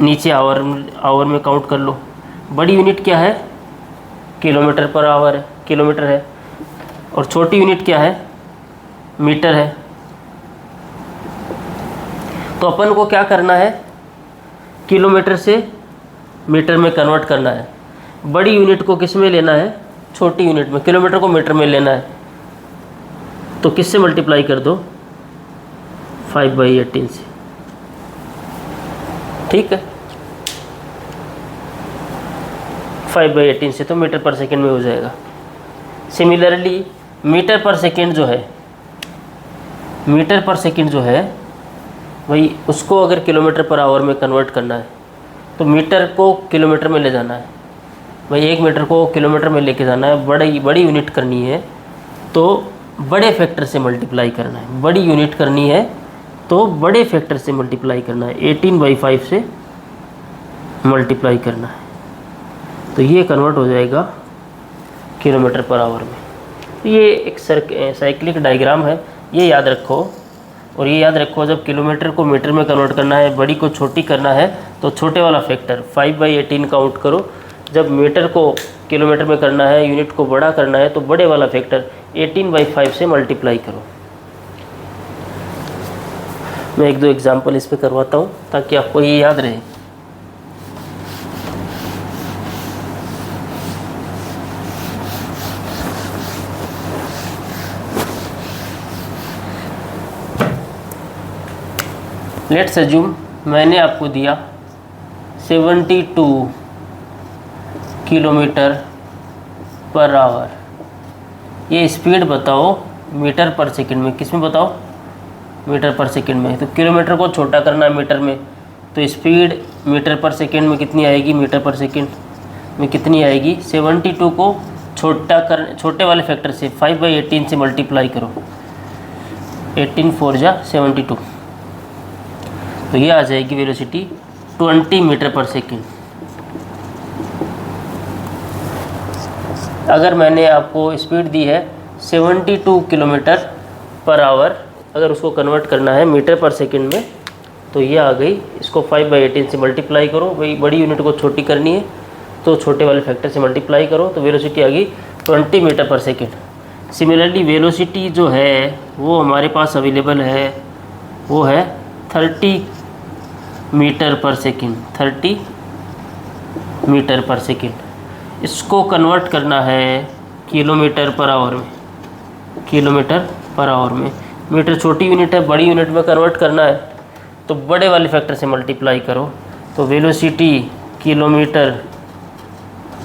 नीचे आवर में काउंट कर लो। बड़ी यूनिट क्या है, किलोमीटर पर आवर है, किलोमीटर है। और छोटी यूनिट क्या है, मीटर है। तो अपन को क्या करना है, किलोमीटर से मीटर में कन्वर्ट करना है। बड़ी यूनिट को किस में लेना है, छोटी यूनिट में। किलोमीटर को मीटर में लेना है, तो किससे मल्टीप्लाई कर दो, 5/18 से। ठीक है, 5/18 से तो मीटर पर सेकेंड में हो जाएगा। सिमिलरली मीटर पर सेकेंड जो है, मीटर पर सेकेंड जो है भाई, उसको अगर किलोमीटर पर आवर में कन्वर्ट करना है तो मीटर को किलोमीटर में ले जाना है। भाई 1 मीटर को किलोमीटर में लेके जाना है, बड़ी यूनिट करनी है तो बड़े फैक्टर से मल्टीप्लाई करना है। बड़ी यूनिट करनी है तो बड़े फैक्टर से मल्टीप्लाई करना है, 18/5 से मल्टीप्लाई करना है। तो ये कन्वर्ट हो जाएगा किलोमीटर पर आवर में। तो ये एक साइक्लिक डायग्राम है, ये याद रखो। और ये याद रखो, जब किलोमीटर को मीटर में कन्वर्ट करना है, बड़ी को छोटी करना है, तो छोटे वाला फैक्टर 5/18 काउंट करो। जब मीटर को किलोमीटर में करना है, यूनिट को बड़ा करना है, तो बड़े वाला फैक्टर 18/5 से मल्टीप्लाई करो। मैं 1-2 एग्जाम्पल इस पे करवाता हूँ ताकि आपको ये याद रहे। लेट्स अज्यूम मैंने आपको दिया 72 किलोमीटर पर आवर। ये स्पीड बताओ मीटर पर सेकंड में, किस में बताओ, मीटर पर सेकंड में। तो किलोमीटर को छोटा करना है मीटर में, तो स्पीड मीटर पर सेकंड में कितनी आएगी, मीटर पर सेकंड में कितनी आएगी, 72 को छोटे वाले फैक्टर से 5/18 से मल्टीप्लाई करो, 18 4 जा 72, तो ये आ जाएगी वेलोसिटी 20 मीटर पर सेकंड। अगर मैंने आपको स्पीड दी है 72 किलोमीटर पर आवर, अगर उसको कन्वर्ट करना है मीटर पर सेकंड में, तो ये आ गई। इसको 5/18 से मल्टीप्लाई करो, वही बड़ी यूनिट को छोटी करनी है तो छोटे वाले फैक्टर से मल्टीप्लाई करो, तो वेलोसिटी आ गई 20 मीटर पर सेकंड। सिमिलरली वेलोसिटी जो है वो हमारे पास अवेलेबल है, वो है 30 metre per second, 30 metre per second. इसको कन्वर्ट करना है किलोमीटर पर आवर में, किलोमीटर पर आवर में। मीटर छोटी यूनिट है, बड़ी यूनिट में कन्वर्ट करना है तो बड़े वाले फैक्टर से मल्टीप्लाई करो। तो वेलोसिटी किलोमीटर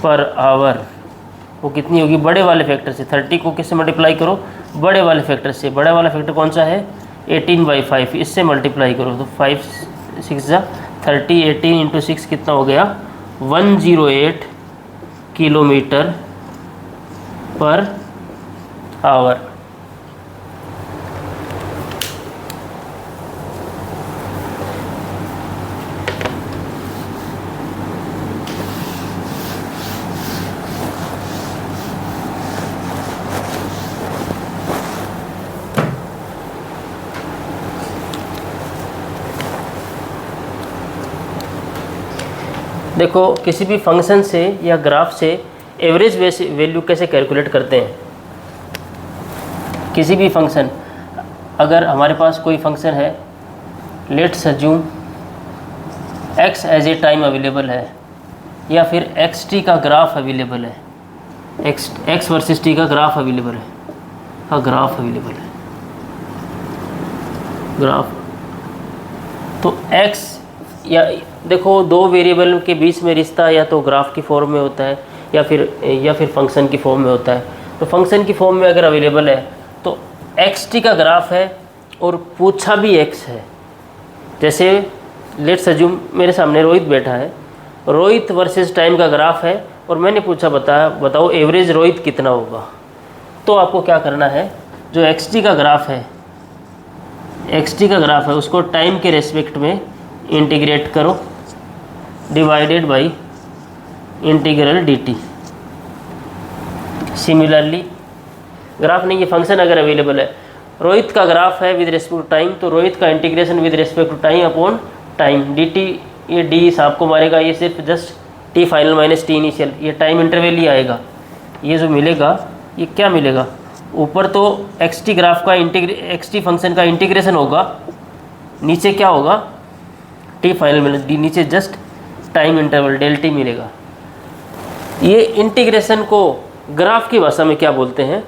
पर आवर वो कितनी होगी, बड़े वाले फैक्टर से। 30 को किससे मल्टीप्लाई करो, बड़े वाले फैक्टर से। बड़ा वाला फैक्टर कौन सा है, 18/5, इससे मल्टीप्लाई करो तो 5 6 30, 18 इंटू 6 कितना हो गया, 108 किलोमीटर पर आवर। देखो किसी भी फंक्शन से या ग्राफ से एवरेज वैल्यू कैसे कैलकुलेट करते हैं। किसी भी फंक्शन, अगर हमारे पास कोई फंक्शन है, let's assume x as a time available है, या फिर xt का ग्राफ अवेलेबल है, x वर्सेस t का ग्राफ अवेलेबल है, हाँ ग्राफ अवेलेबल है, ग्राफ। तो x या देखो दो वेरिएबल के बीच में रिश्ता या तो ग्राफ की फॉर्म में होता है या फिर फंक्शन की फॉर्म में होता है। तो फंक्शन की फॉर्म में अगर अवेलेबल है तो xt का ग्राफ है और पूछा भी x है। जैसे लेट्स अज्यूम मेरे सामने रोहित बैठा है, रोहित वर्सेस टाइम का ग्राफ है और मैंने पूछा बताओ एवरेज रोहित कितना होगा। तो आपको क्या करना है, जो xt का ग्राफ है उसको टाइम के रेस्पेक्ट में इंटीग्रेट करो, divided by integral dt। Similarly graph नहीं, ये फंक्शन अगर अवेलेबल है, रोहित का ग्राफ है विद रेस्पेक्ट टू टाइम, तो रोहित का integration with respect to time upon time dt, ये d साहब को मारेगा, ये सिर्फ just t final minus t initial, ये टाइम इंटरवल ही आएगा। ये जो मिलेगा ये क्या मिलेगा, ऊपर तो xt ग्राफ का xt फंक्शन का इंटीग्रेशन होगा, नीचे क्या होगा t फाइनल माइनस d, नीचे just time interval del t मिलेगा। ये इंटीग्रेशन को ग्राफ की भाषा में क्या बोलते हैं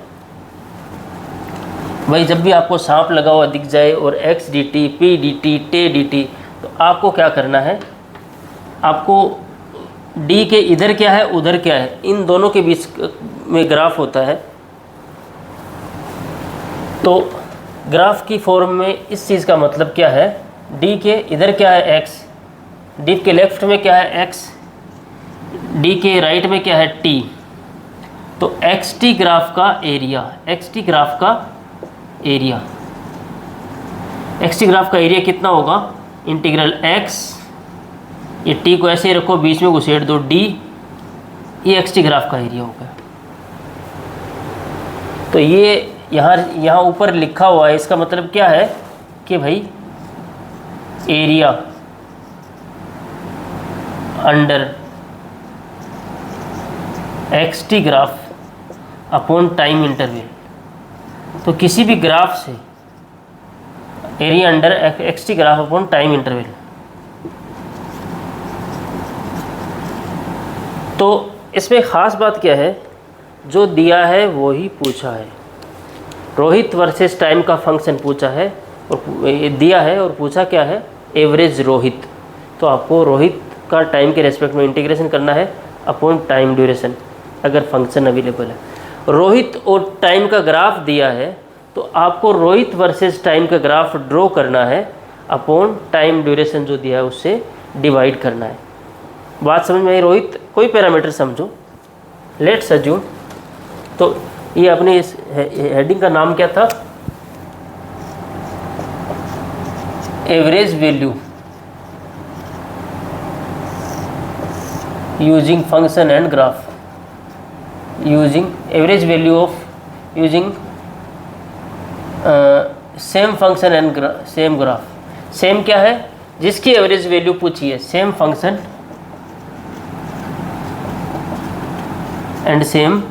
भाई, जब भी आपको सांप लगा हुआ दिख जाए और x dt, p dt, t dt, तो आपको क्या करना है, आपको d के इधर क्या है उधर क्या है, इन दोनों के बीच में ग्राफ होता है। तो ग्राफ की फॉर्म में इस चीज़ का मतलब क्या है, d के इधर क्या है x, d के लेफ्ट में क्या है x, d के राइट में क्या है t। तो xt ग्राफ का एरिया, xt ग्राफ का एरिया कितना होगा, इंटीग्रल x, ये t को ऐसे ही रखो बीच में घुसेड़ दो d, ये xt ग्राफ का एरिया होगा। तो ये यहाँ ऊपर लिखा हुआ है, इसका मतलब क्या है कि भाई area under xt graph upon time interval. तो किसी भी ग्राफ से area under xt graph upon time interval. तो इसमें ख़ास बात क्या है, जो दिया है वो ही पूछा है। रोहित वर्सेस टाइम का फंक्शन पूछा है और दिया है, और पूछा क्या है, एवरेज रोहित। तो आपको रोहित का टाइम के रेस्पेक्ट में इंटीग्रेशन करना है अपॉन टाइम ड्यूरेशन, अगर फंक्शन अवेलेबल है। रोहित और टाइम का ग्राफ दिया है तो आपको रोहित वर्सेस टाइम का ग्राफ ड्रॉ करना है अपॉन टाइम ड्यूरेशन जो दिया है उससे डिवाइड करना है। बात समझ में आई। रोहित कोई पैरामीटर समझो, लेट्स अज्यूम, तो ये अपने इस हेडिंग का नाम क्या था, average value using function and graph, using average value of using same function and same graph. Same क्या है, जिसकी एवरेज वैल्यू पूछी है, सेम फंक्शन एंड सेम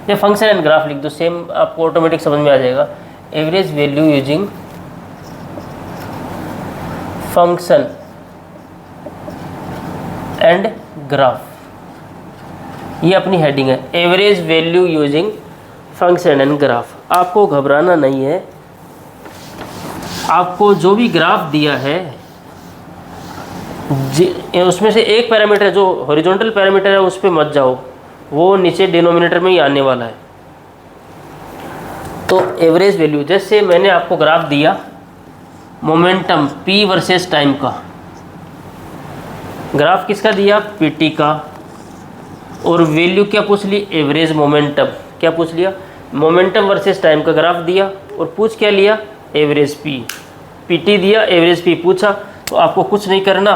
या फंक्शन एंड ग्राफ लिख दो, सेम आपको ऑटोमेटिक समझ में आ जाएगा। Average value using function and graph, ये अपनी हेडिंग है, average value using function and graph. आपको घबराना नहीं है, आपको जो भी ग्राफ दिया है उसमें से एक पैरामीटर जो हॉरिजॉन्टल पैरामीटर है उस पर मत जाओ, वो नीचे डिनोमिनेटर में ही आने वाला है। तो एवरेज वैल्यू, जैसे मैंने आपको ग्राफ दिया मोमेंटम पी वर्सेस टाइम का, ग्राफ किसका दिया, पीटी का, और वैल्यू क्या पूछ ली, एवरेज मोमेंटम। क्या पूछ लिया, मोमेंटम वर्सेस टाइम का ग्राफ दिया और पूछ क्या लिया, एवरेज पी। पीटी दिया, एवरेज पी पूछा, तो आपको कुछ नहीं करना,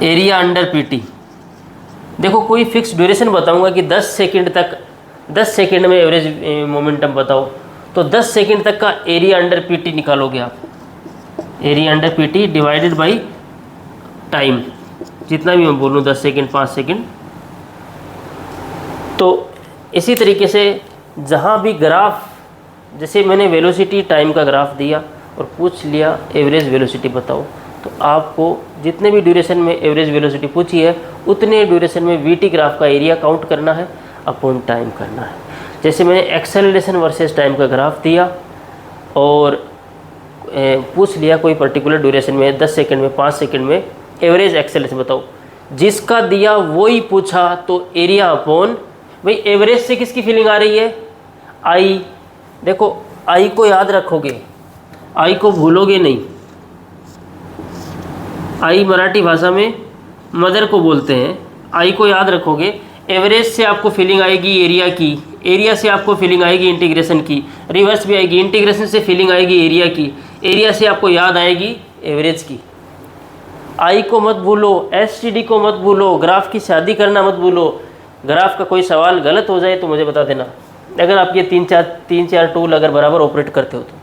एरिया अंडर पीटी। देखो कोई फिक्स ड्यूरेशन बताऊंगा कि 10 सेकंड तक, 10 सेकंड में एवरेज मोमेंटम बताओ, तो 10 सेकंड तक का एरिया अंडर पीटी निकालोगे आप, area under PT divided by time, जितना भी मैं बोलूँ 10 सेकंड 5 सेकंड। तो इसी तरीके से जहाँ भी ग्राफ, जैसे मैंने वेलोसिटी टाइम का ग्राफ दिया और पूछ लिया एवरेज वेलोसिटी बताओ, तो आपको जितने भी ड्यूरेशन में एवरेज वेलोसिटी पूछी है उतने ड्यूरेशन में वीटी ग्राफ का एरिया काउंट करना है अपॉन टाइम करना है। जैसे मैंने एक्सेलरेशन वर्सेस टाइम का ग्राफ दिया और पूछ लिया कोई पर्टिकुलर ड्यूरेशन में 10 सेकंड में 5 सेकंड में एवरेज एक्सेलरेशन बताओ, जिसका दिया वही पूछा, तो एरिया अपॉन, भाई एवरेज से किसकी फीलिंग आ रही है, आई। देखो आई को याद रखोगे, आई को भूलोगे नहीं। आई मराठी भाषा में मदर को बोलते हैं, आई को याद रखोगे। एवरेज से आपको फीलिंग आएगी एरिया की, एरिया से आपको फीलिंग आएगी इंटीग्रेशन की, रिवर्स भी आएगी, इंटीग्रेशन से फीलिंग आएगी एरिया की, एरिया से आपको याद आएगी एवरेज की। आई को मत भूलो, एसटीडी को मत भूलो, ग्राफ की शादी करना मत भूलो। ग्राफ का कोई सवाल गलत हो जाए तो मुझे बता देना, अगर आप ये तीन चार टूल अगर बराबर ऑपरेट करते हो तो।